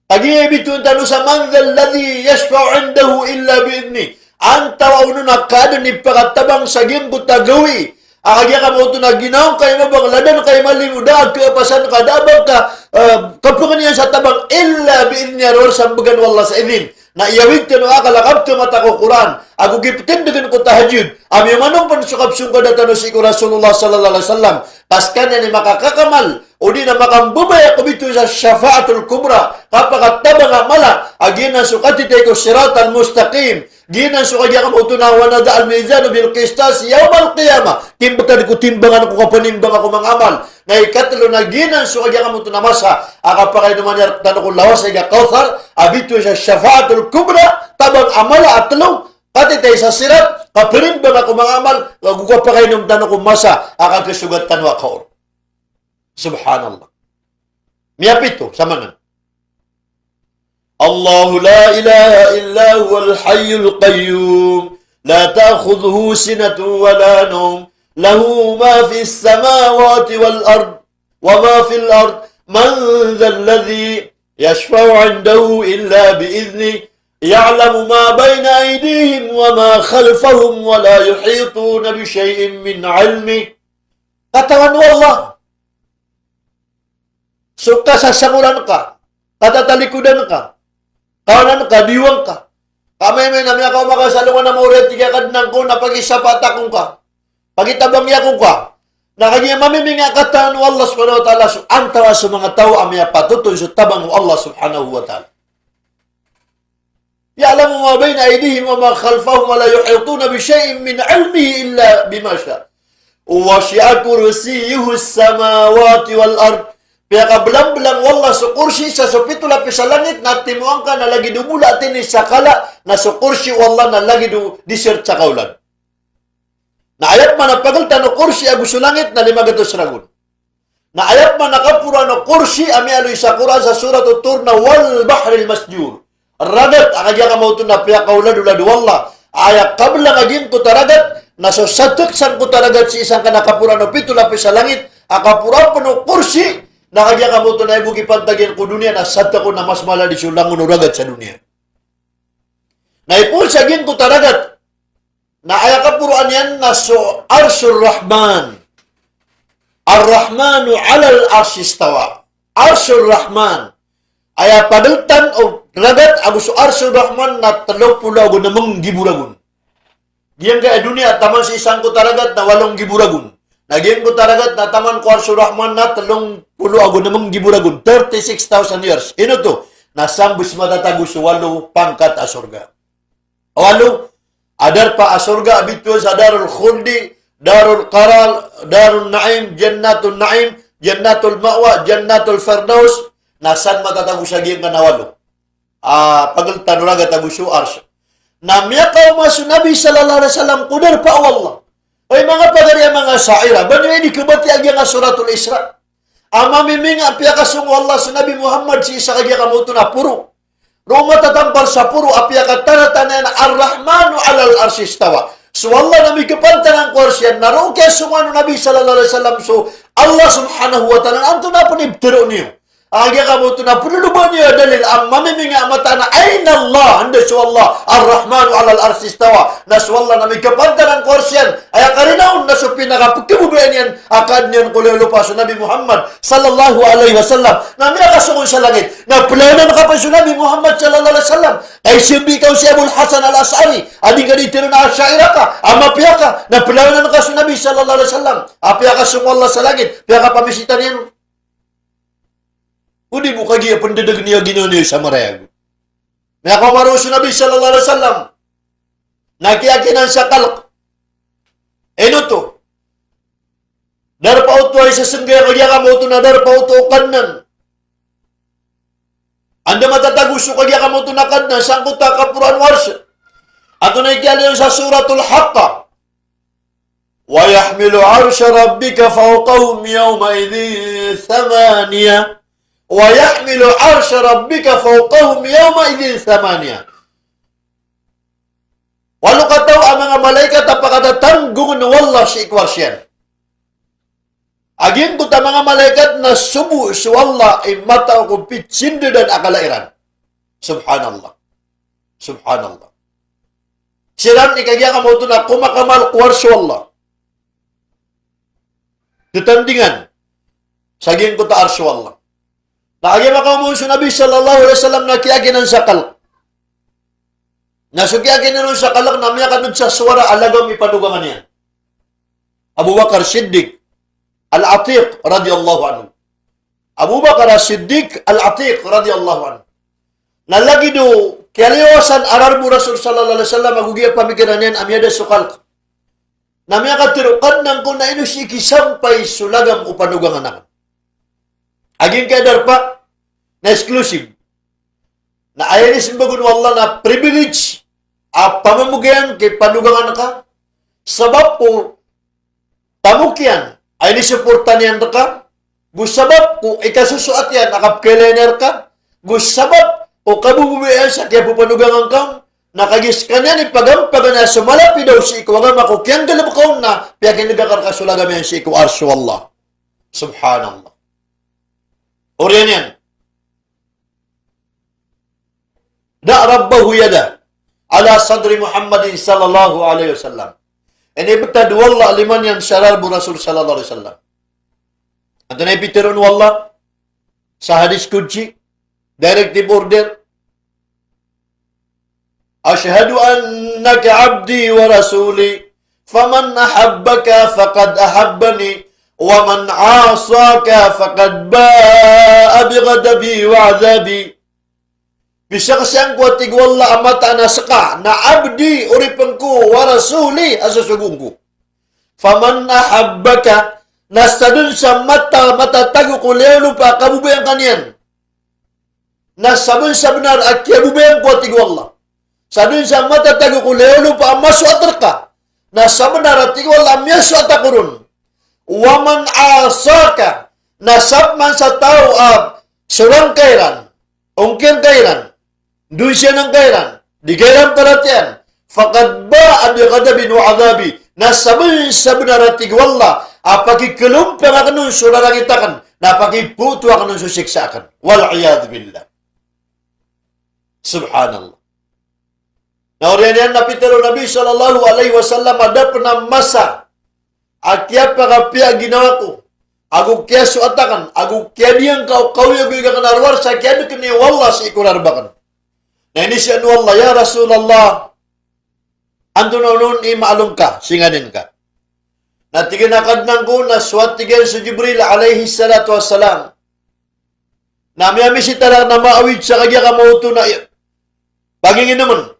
Agi bitun tanu sa man alladhi yashfa'u 'indahu illa bi'idni. Anta wa ununa kada ni pagatabang sa gimbuta gawi. Akagya ka mo ito na ginaw kay mabang ladan kay malimuda ka pasan ka dabang ka kapungan niya sa tabang illa bi'idni aror sambagan wallah sa idin. Na iyawig tanu akalakab ka mata ko Quran. Ako gipitindagan ko tahajud. Ami manong pansukap-sung kada tanu si Rasulullah sallallahu alaihi wasallam. Pascan ni makakakamal. O di na makambubay ako bito sa syafaatul kubra. Kapag tabang mala, agina sukati tayo siratan mustaqim. Gina sukati ako mautunawa na da al-mizanu bil qistas yawmal qiyamah. Timbatan ko timbangan ko kapanimbang ako mga amal. Na ikatlo na gina sukati ako mautunamasa. Akapakay naman yan tanong ko lawas ay kauthar. Abito sa syafaatul kubra. Tabang amala at talong. Pati tayo sa sirat. Kapanimbang ako mga amal. Gugapakay naman tanong ko masa. Akagasugat tanwa kaor. Subhanallah. Miyapito, samanan. Allahu la ilaha illa huwal hayyul qayyum. La ta'khudhuhu sinatun wa la nawm. Lahu ma fis samawati wal ard. Wa ma fil ard. Man dhal ladhi yashfa'u 'indahu illa bi'idhni. Ya'lamu ma bayna aydihim wa ma khalfahum wa la yuhituna bi shay'in min 'ilmi. Katawan wallah. So, kasasamuran ka, katatalikudan ka, kawanan ka, diwang ka. Kamay may namin ako makasalungan na mauret, tigakadnang ko, napag-isapat akong ka. Pagitabangya kong ka. Nakagaya mamiminga kataan ng Allah subhanahu wa ta'ala. So, antawa sa mga tao, amya patutoy sa tabang ng Allah subhanahu wa ta'ala. Ya'lamu ma bayna aydihim wa ma khalfahum wa la yuhituna bi shay'in min 'ilmihi illa bima syaa. Wasi'a kursiyyuhu as-samawati wal ard. Kaya kabelang-belang wallah sa kursi sa supito lapis sa langit na timuang ka na lagi dumula tini sa kala na sa kursi wallah na lagi disert sa kaulan. Na ayat man napagalta no kursi agus sa langit na 500 ragun. Na ayat man nakapura no kursi ami aloy sa Quran sa surat Tur na wal bahril masjur. Ragat akagya ka mauto na piya kaulan ulad wallah. Ayat kabelang agin ko taragat na sa satuksan ko taragat si isang kanakapura no pito lapis sa langit akapura pa no kursi. Nakagya ka mo ito na ibuki pantagyan ko dunia na sata ko na mas mala di sulangon uragat sa dunia. Naipul sa gin ko taragat na aya kapuruan yan na so Arsyur Rahman. Ar-Rahmanu alal arsistawa. Arsyur Rahman. Aya padaltan o ragat agus Arsyur Rahman na 30 ago namang giburagun. Diyan ka dunia taman si isang ko taragat na 8 giburagun. Naging ko taragat na taman ko Arsyur Rahman na 30 ago namang giburagun. 36,000 years. Ino to? Nasambus Matatago sa 8 pangkat asurga. 8 adar pa asurga abito sa Darul Khuldi, Darul Qaral, Darul Naim, Jannatul Naim, Jannatul Ma'wa, Jannatul Firdaus. Nasan Matatago sa giyang kanawalo. Pagaltan ragat tago sa Arsy. Na miyakaw masu Nabi sallallahu alaihi wasallam kudar pa Allah. Ay mga pagariya mga sa'ira, banyo di kubati agya nga suratul Isra. Ama miminga apya kasung Allah sa Nabi Muhammad si isa kagya kamuto na puro. Roma tatampar sa puro apya katanatanan na ar-Rahmanu alal arsistawa. So Allah nabi kapantanang kuwarsyan, naroon kaya sumano Nabi sallallahu alaihi wasallam. So Allah subhanahu wa ta'ala, anto na panibtiro niyo. Agya kamu tu na penuluban niya dalil ang mamiminga mata na ayna Allah, handa su Allah, ar-Rahmanu alal arsistawa, na su Allah na may kapantanan korsyan, ay karinaon na su pinakapagkibubayan yan, akad niyan kululupa su Nabi Muhammad sallallahu alaihi wasallam, na may akasungon sa langit, na pulanan ka pa su Nabi Muhammad sallallahu alaihi wasallam, ay simbi ka si Abul Hasan al-As'ari, ading ka ditiro na asyaira ka, amapiya ka, na pulanan ka su Nabi sallallahu alaihi wasallam, apiya ka su Allah sa langit, piya ka pamisitan yan. Udi buka gia pendedag niya ginoni sa marayag. Na kumaro sa Nabi sallallahu alaihi wasallam. Nakiyakinan sa kalak. Eno to. Darpa uto ay sa senggaya kaya kamo to na darpa uto kanan. Anda matatago so kaya kamo to na kanan sa kuta kapuran warsa. Ato na ikyaliyon sa suratul Haqqa. Wa yahmilu arsha rabbika fawqahum yawma idhin thamaniya. Wa yahmilu arsha rabbika fawqahum yawma idhin thamaniya. Walau kataw ang mga malaikat apakata tanggung na wallah si ikwarsyan. Agin ko ta mga malaikat na subu si wallah ay mata ko pitsindu dan akalairan. Subhanallah. Subhanallah. Siran ikagya ka mo ito na kumakamal kuwarsi wallah. Tutandingan. Sagin ko ta arsi wallah. Naagyan makamuso Nabi sallallahu alaihi wasallam na kiyaginan sa kalak. Nasukiyaginan sa kalak na miya kanod sa suwara alagam ipadugangan niya. Abu Bakar Siddiq Al-Atiq radiyallahu anhu. Abu Bakar Siddiq Al-Atiq radiyallahu anhu. Nalagi do kaliwasan ararbu Rasul sallallahu alaihi wasallam agugiya pamikiran niyan amyada sa kalak. Na miya katirukan ng kung na ino si kisampay sulagam upadugangan na. Aging kadar pa na exclusive na ayaw ni simbagun wallah na privilege pamamugyan kay padugangan ka sabab po tamukyan ay ni suportan yan ka gusabab po ikasusuat yan nakapkelener ka gusabab o kabubuyan sa kaya po padugangan ka nakagis ka niyan ipagampaga na sumalapi daw si ikawagan makukyan galabakaw na piyakin nagkakarkasulagam yan si ikaw arsu wallah. Subhanallah. Oriyan yan. Da rabbahu yada ala sadri Muhammadin sallallahu alaihi wasallam. Ini betad wallah liman yan syarar bu Rasul sallallahu alaihi wasallam. Ito na ipitiron wallah sa hadis kudsi, directive order. Ashhadu annaka abdi wa rasuli faman ahabbaka faqad ahabbani وَمَنْ عَاصَاكَ فَقَدْ بَاءَ بِغَضَبِي وَعَذَابِي. Bisa kasiyang ko tigwala amata na saka na abdi uripan ko wa rasuli asasugong ko. Faman ahabbaka nasa dun sa matatago ko lelo pa kabubayan kaniyan. Nasa dun sa benar at kabubayan ko tigwala. Sa dun sa matatago ko lelo pa masuatar ka. Nasa benar at tigwala miyasuata ko ron. Waman asaka nasab man sa tao surang kairan, ongkir kairan, duisya ng kairan, di kairan paratian, fakad ba abi kadabin wa adabi, nasabin sa benaratig wala, apakikilumpa nga kanun surarangitakan, napakiputo ka kanun susiksakan. Wal-iyad billah. Subhanallah. Nauriyan yan napitero Nabi sallallahu alaihi wasallam ada pernah masa Akya pagapya ginawa ko. Agu kya suatakan. Agu kya diyang kau yung bigakan arwar. Sa kya dukini wallah si ikunarbakan. Na ini siya wallah. Ya Rasulullah. Anto na nun imaalong ka. Singanin ka. Na tiginakadnan ko na suat tigil sa Jibril alaihi salatu wassalam. Na miyami si talang na maawid sa kagya kamauto na pangingin naman.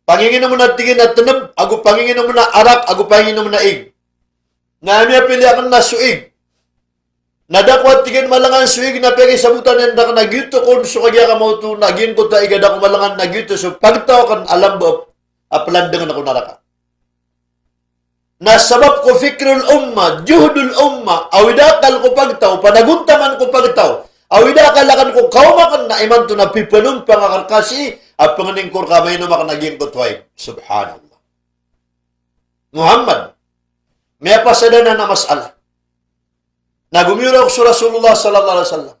Pangingin naman na tigin na tanab. Agu pangingin naman na arak. Agu pangingin naman na ig. Na niya pili akan na suig. Nadakwat tigin malangan suig na pegi sabutan yan na nagyuto ko so kagya ka mo ito nagin ko ta igada ko malangan nagyuto so pagtaw kan alam ba apalandangan ako naraka. Nasabab ko fikrul umma, juhudul umma, awidakal ko pagtaw, panaguntaman ko pagtaw, awidakalakan ko kaumakan na iman to na pipanong pangakarkasi at panganingkor kamay no makanaging ko tuway. Subhanallah. Muhammad, may pasada na masala. Nagumira ko sa Rasulullah sallallahu alaihi wasallam.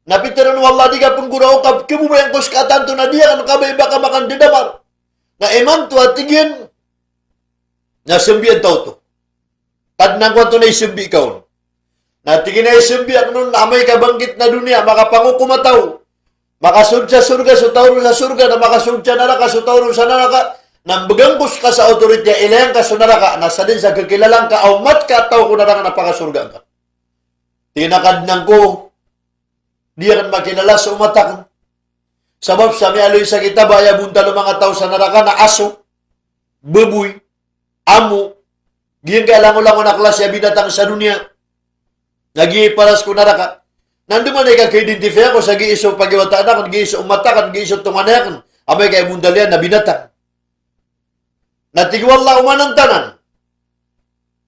Napitaran wala di ka punggurao ka, kibubayan ko sa katanto na diya, ano ka ba iba ka makan didamar? Na iman to at tigyan, na sumbiyan tao to. At nang kwato na isumbi ikaw. Na tigyan na isumbi ak nun, amay kabanggit na dunia, makapangukumataw. Makasud sa surga, sutawro sa surga, na makasud sa naraka, sutawro sa naraka, nang bagangkos ka sa otoritya, ilayang ka sa naraka, nasa din sa kakilalang ka, aumat ka, tao ko naraka, napakasurga ka. Tinakadnang ko, di akan makilala sa umatak. Sabab sa aloy sa kita, baya bunta ng mga tao sa naraka na aso, baboy, amo, giyan ka lango-lango na klase binatang sa dunia, nag-iiparas ko naraka. Nanduman ay kaka-identify ako sa giiso pagiwataan ako, giiso umatakan, giiso tumanakan, amay kay mundalian na binatang. Natigwala umanang tanan.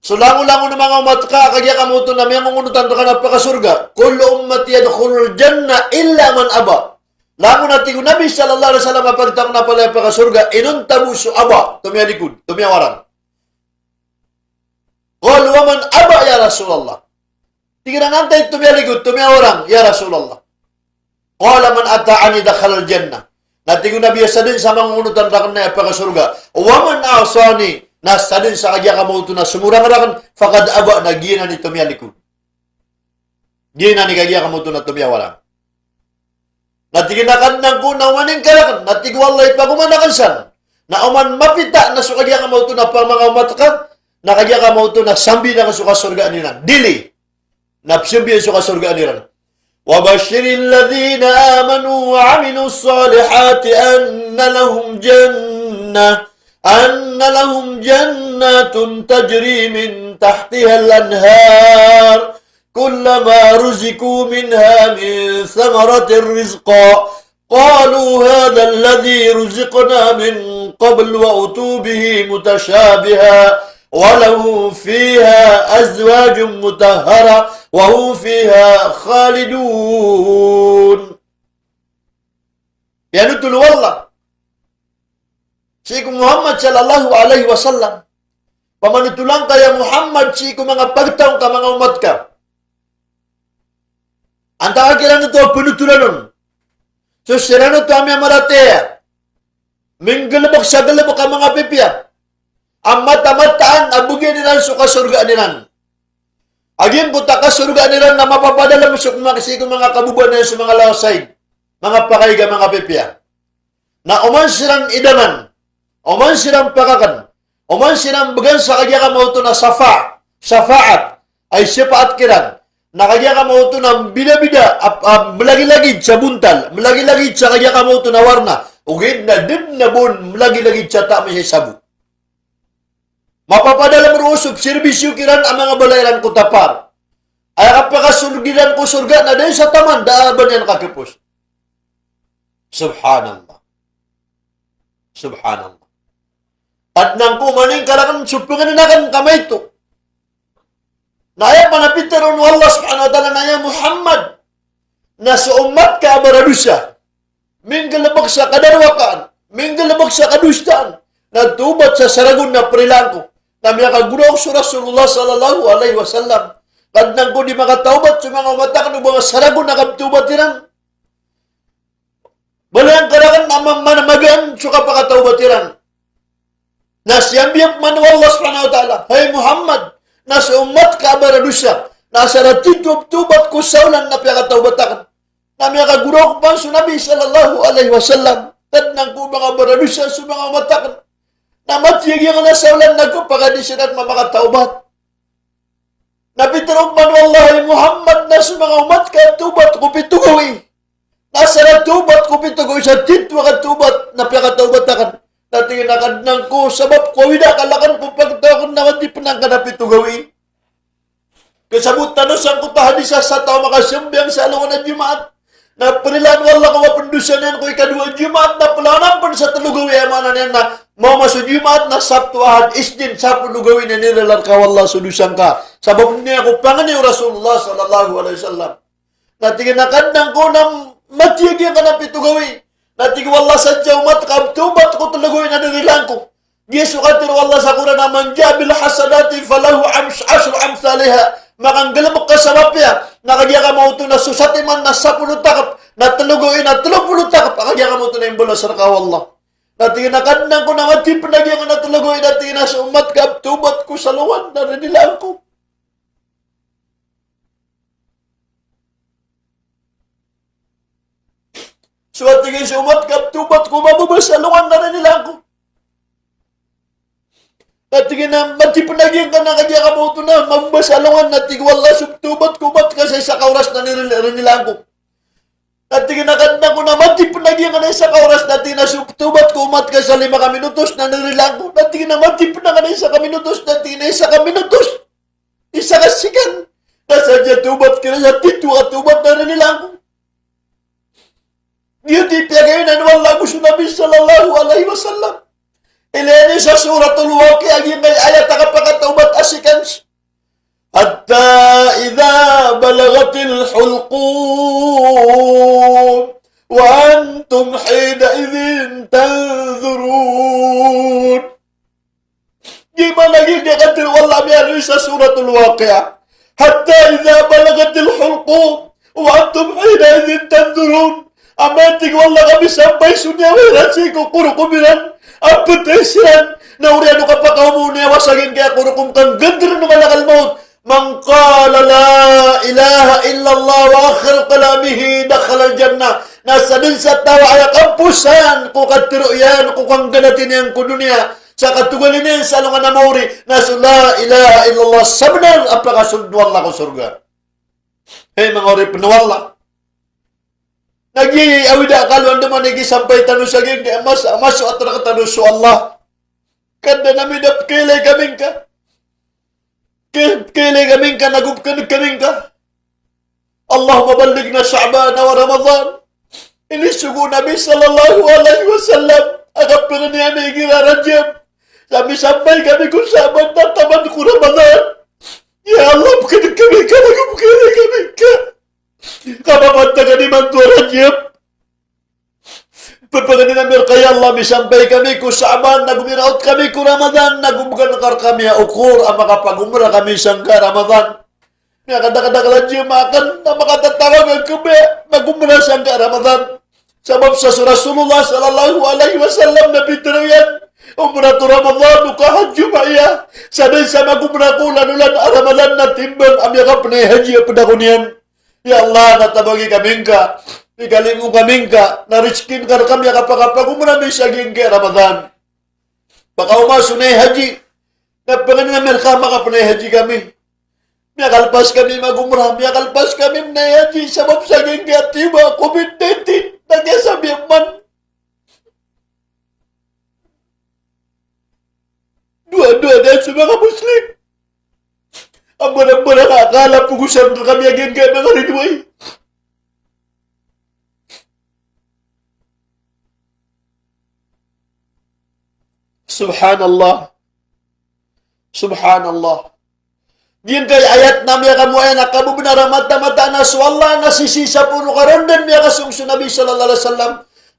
So lango-lango ng mga umat ka, kaya kamuto na may mangunutan ka na pakasurga. Kullu ummati yadkhulul janna illa man aba. Lango na tigo Nabi sallallahu alaihi wasallam pagtang na pala pakasurga, inuntabu su aba, tumiyalikod, tumiyawaran. Qul wa man aba ya Rasulullah. Tignan antay tumiyalikod, tumiyawaran ya Rasulullah. Qala man ata'ani dakhalal jannah. Natigo Nabi sa din sa mangunutan ka na pakasurga. Wa man asani nasa din sa kaya kamuto na sumurang-rakan, fakad aba na gina ni tumiyalikod. Gina ni kaya kamuto na tumiyawalan. Natiginakan ng kunang maning karakan, natigwalay pagumanakan san, na uman mapita na sukagya kamuto na pang mga umatakan, na kaya kamuto na sambi na kasukasurgaan nilan. Dili, napsimbi ang sukasurgaan nilan. وَبَشِّرِ الَّذِينَ آمَنُوا وَعَمِلُوا الصَّالِحَاتِ أن لهم جنات تجري من تحتها الأنهار كلما رزقوا منها من ثمرة رزقا قالوا هذا الذي رزقنا من قبل وأتوا به متشابها وله فيها أزواج مطهرة وهم فيها خالدون. Pianutul wallah Siku Muhammad sallallahu alaihi wasallam. Pamanutulang kaya Muhammad siku mga pagtaong ka mga umat ka. Anta akiran ito penutulan nun. So sirano ito amya maratea. Minggalabak sa galabak ka mga pipya. Ang mata-mataan abugin nilan so kasurgaan nilan. Aging puta kasurgaan nilan na mapapadala mo sa mga kabubuan na sa mga lawsaid. Mga pakaiga mga pipya. Na uman sirang idaman. Oman silang pakakan. Oman silang bagan sa kanya ka mauto na safaat. Ay sipaat kiran. Na kanya ka mauto na bida-bida. Malagi-lagid sa buntal. Malagi-lagid sa kanya ka mauto na warna. Ugid na din na bon. Malagi-lagid sa tama siya sabu. Mapapadala mo usop. Sirbisyo kiran ang mga balayran ko tapar. Ay kapakasurgiran ko surga na dahil sa taman. Daaban yan kakipos. Subhanallah. Subhanallah. At nang kumaning kalakan supungan na kan kamay ito. Naya panapitaron wa Allah subhanahu wa ta'ala naya Muhammad na sa umat ka abaradusya. Minggalabak sa kadarwakaan. Minggalabak sa kadustaan. Natubat sa saragon na prilangko. Na miyakaguraw sa Rasulullah sallallahu alaihi wasallam. Kad nang ko di makataubat sa mga umatakan ng mga saragon na kabtubat tiran. Balayang kalakan na manamagaan sa kapakataubat tiran. Nasyambiyang man Allah subhanahu wa ta'ala. Hay Muhammad, nasa umat ka baradusya, nasa ratitub-tubat ko saulan na piyakataubatakan. Na miyakaguraw ko pa sa Nabi sallallahu alaihi wasallam. Tad nang ko mga baradusya sa mga umatakan. Na matiyagyan na saulan na ko pagkadisyan at mamakataubat. Napitarong man Allah hay Muhammad, nasa mga umat ka tubat ko pitugawi. Nasa ratubat ko pitugawi sa titwa ka tubat na piyakataubatakan. Natinginakan ng ko, sabab ko, winakalakan po pagtakon naman di panangkanap ito gawin. Kasabot tanusan ko tahadisa sa tao makasyambiyang sa alungan na Jumaat. Na panilan wala ko mapundusan yan ko ikadua Jumaat na palanan pa sa talugawi amanan yan na mau masuk Jumaat na Sabtu Ahad Isnin sa talugawi na nilalar ka wala sudusan ka. Sabab niya ko pangan ni Rasulullah sallallahu alaihi wasallam. Natinginakan ng ko na matiyagyan ka na ito gawin. Natig wallah sadya umat kabtubat ko talagoy na narilang ko. Yesu katir wallah sa Quran na man jabil hasanati falahu ashru amsalha makanggalabok ka sa mapya, nakagya ka mo ito na susati man na 10 takap, na talugoy na 30 takap, nakagya ka mo ito na imbula sa rakawallah. Natingin na kadnang ko na mati panagya nga na talugoy, natingin na sa umat ka, tubat ko sa luwan, narinilaan ko. So at tingin sa umat ka, tubat ko, mabubas sa luwan, narinilaan ko. At tingin na, matipanagyan ka na kanya ka mo ito na, mambasalungan na tigwala, subtubat, kubat ka sa isa kauras na nilanilang ko. At tingin na kanda ko na, matipanagyan ka na isa kauras na tinasubtubat, kumat ka sa 5 minutos na nililang ko. At tingin na, matipanagyan ka na isa minutos na isa minutos. Isa kasikan. Nasa dyan tubat ka na sa titu at tubat na nililang ko. Yun tipya kayo na wala ko sunabi sallallahu alaihi wasallam. Ilani sa suratul Waqi'ah may ayat ang pakataubat asikans. Hatta idza balagatil hulqum wa antum hina idhin tanzurun. Gimana gini katil wallah biya sa suratul Waqi'ah. Hatta idza balagatil hulqum wa antum hina idhin tanzurun. Amating wallah kami sampai sunyawi rasi kukurukumiran. Apetesian na uriano ka pa kaumuni wasagin kaya kurukum kang gandro ng malakal maut man qala la ilaha illallah wa akhir kalamihi dakhala jannah nasa din sa tawa ay kampusan ko katiruyan ko kang ganatin yang kudunia sa katugalin yan sa alungan na mauri nasa la ilaha illallah sabnar apakasunduan ko surga. Hey mga uri pinawala nag-iawida kaluan naman nag-isampay tanong sa geng, maso at nakatanong sa Allah. Kanda namin na kilay kaming ka. Kilay kaming ka, nagupkan kaming ka. Allah mabalig na Sha'ban wa Ramadan. Inisugo Nabi sallallahu alaihi wasallam. Agap pa niya na igirarajyam. Sabi-sampay kami kung saban na taman ko Ramadan. Ya Allah, bukan kami ka, nagupkan kaming ka. Kamamanta ka ni Mantuaran yep. Pagpaganin namin kaya Allah misampay kami ko Sha'ban, nagumiraot kami ko Ramadan, nagumganakar kami ukur, ang makapagumra kami sangka Ramadan. Nakadakadakalan siya makan, na makatatawag ang kami, magumra sangka Ramadan. Sabab sa Rasulullah sallallahu alaihi wasallam na bitirayan, umratu Ramadan, ukahadju maya. Sanay sa magumra ko, lanulan Ramadan na timbang, amyakap na haji ang padakunian. Ya Allah, natabagi kaming ka. Igaling mo kaming ka. Nariskin ka kami kapag umrami sa gingge Ramadan. Baka umasunay haji. Napangan nga merka makapunay haji kami. Miyakalpas kami magumra. Miyakalpas kami na haji. Sabab sa gingge at iba COVID-19. Nagyasabi man. Dua-dua na sa mga Muslim. Ang barang-barang akala pugusan na kami agad ka ng rinway. Subhanallah. Subhanallah. Diyan kay ayat na miya kamuay na kabubunara mata-mata na suwala na sisisa puno karon din miya kasungso Nabi sallallahu alaihi wasallam.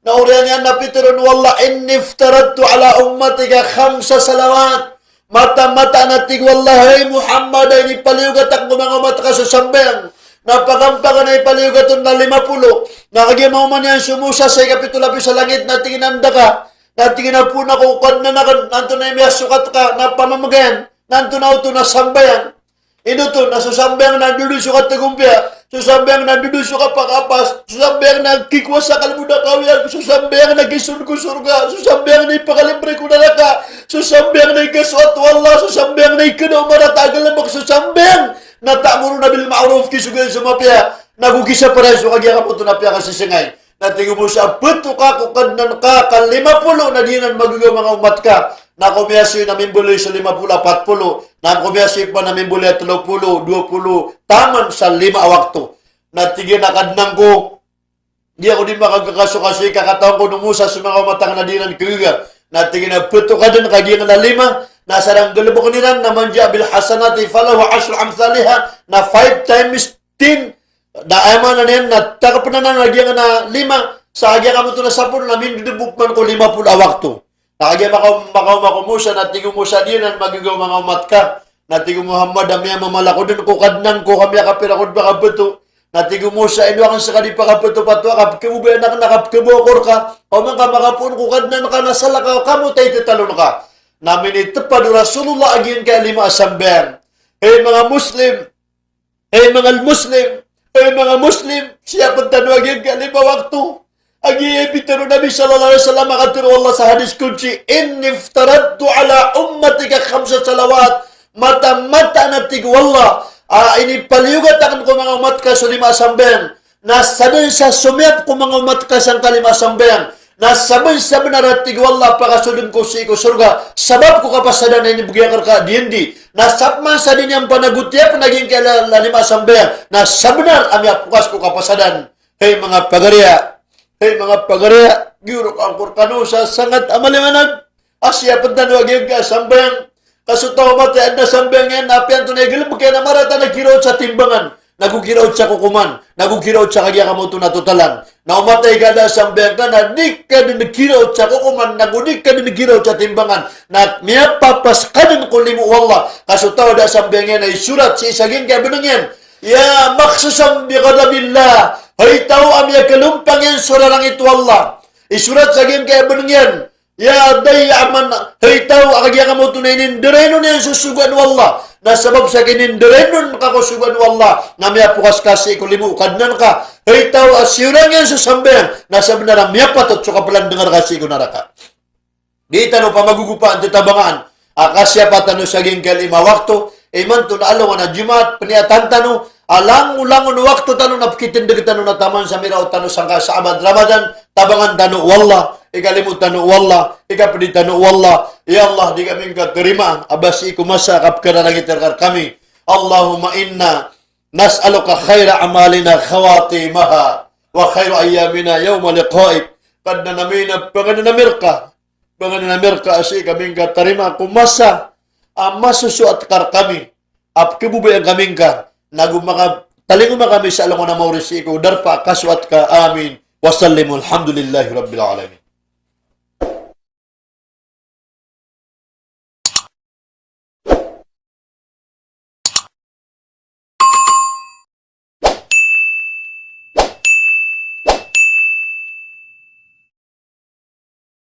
Nauriyan yan na pitiron wala inniftaratu ala ummatika 5 salawat. Mata-mata na tigwallahay Muhammad ay nipaliugat ang mga mata ka sa sambang. Napakampakan ay ipaliugat na 50. Nakagimaw man yan sumusa sa Kapito sa langit na tinginanda ka. Na tinginapu na ko kan na nanto na imiya sukat ka na pamamagayan. Nanto na ito na sambayan. Ino to, nasusambayang na dudu sukat tagumpya. Susambayang na dudu sukat pakapas. Susambayang na kikwa sa kalmuda kawiyan. Susambayang na gisun ko surga. Susambayang na ipakalibre ko na naka. Susambayang na ikaswat wala. Susambayang na ikanaw maratagal na magsusambayang. Natamuro na bil ma'ruf kisugay sumapya. Nagugisa para sa kagya ka po ito na piya kasisingay. Natingo mo sa puto ka kukadnan ka 50 na dinan magigaw mga umat ka. Nakumiyasi namin buloy sa 50-40. Nakumiyasi pa namin buloy 30-20. Taman sa 5 wakto. Natigin na kadnang ko. Di ako din makagkakaso kasi kakataon ko nung Musa sa mga matang na dinan kiga. Natigin na puto ka din kagyan na 5. Nasarang galubok niran naman dya bil hasanati falahu 10 amthaliha na 5 times 10. Daama na niyan na takapun na nagyan na 5. Sa agya ka mo ito na 10 namin didubukman ko 50 wakto. Nakagya makumusa na tingin mo sa dinan magigaw mga umat ka. Natigo Muhammad, amya mamalakod ko kadnan ko kami kapiragod ba kabuto. Natigo Musa, ino ang sakali pa kabuto patwa, kapkimu ba anak nakapkimokor ka, o man ka makapun ko kadnan ka, nasala ka, kamu tayo titalon ka. Namin itapad Rasulullah agin kaya 5 asambeng. Hey mga Muslim, hey mga Muslim, hey mga Muslim, siya pagtanong agin kaya 5 waktu. Agi bitaro Nabi sallallahu alaihi wasallam makaturo Allah sa hadis kunci, inni iftaradtu ala ummatika 5 salawat, mata-mata natig wallah. Ini paliugat akan ko mga umat ka sa 5 asambeng. Nasabi sa sumiyap ko mga umat ka sa 5 asambeng. Nasabi sa benaratig wallah pakasudun ko si ko surga. Sabab ko kapasadan na inibugyan ka diendi. Nasabman sa din yung panagutiap naging kaya 5 asambeng. Nasabenar amya pukas ko kapasadan. Hey mga pagariya. Hey mga pagariya, gyurok ang kurkano sa sangat amalimanag. Asya pagtanong aging ka sambeng. Kasutaw matay na sambeng yan, apian to na igilib, kaya namarata nagkiraot sa timbangan. Nagukiraot sa kukuman. Nagukiraot sa kagya kamuto na totalan. Na umatay ka na sambeng ka na di ka din nagkiraot sa kukuman. Nagudik ka din nagkiraot sa timbangan. Na miyapapas ka din kulimu wallah. Kasutaw na sambeng yan ay surat si isagin kaya binangyan. Ya maksusam bi qadabillah. Hay tao amya kalumpang yan surarang ito Allah. Isurat sa gim kaya benengyan. Ya dayaman. Hay tao akagya ka mo tunay nindirenon yan susugan wallah. Nasabab sa kinindirenon makakusugan wallah. Namya pukas kasi ikulimu kadnan ka. Hay tao asyurang yan susambeng. Nasabab na ramya patot so kapalang dengar kasi ikunaraka. Di tano pa magugupaan titabangan. Akasya pa tano sa gim kaya 5 waktu. Iman to na alaw na jumat paniatan tano. Alang-ulangon waktu tano napkitin degi tano na taman sa miraw tano sangka sa abad Ramadan tabangan tano wallah ikalimut tano wallah ikapedi tano wallah ya Allah di kami terima abasi kumasa kapkara langit kami Allahumma inna nas'aluka khaira amalina khawatimaha wa khairu ayyamina yawma liqa'ik kad namina panganamirka asi kami terima kumasa amasusuat kar kami apkibubayan kami ka nagumaka talinguma kami sa alam ko na maurisi ko darpa kaswat ka amin wasallimu alhamdulillahi rabbil alamin.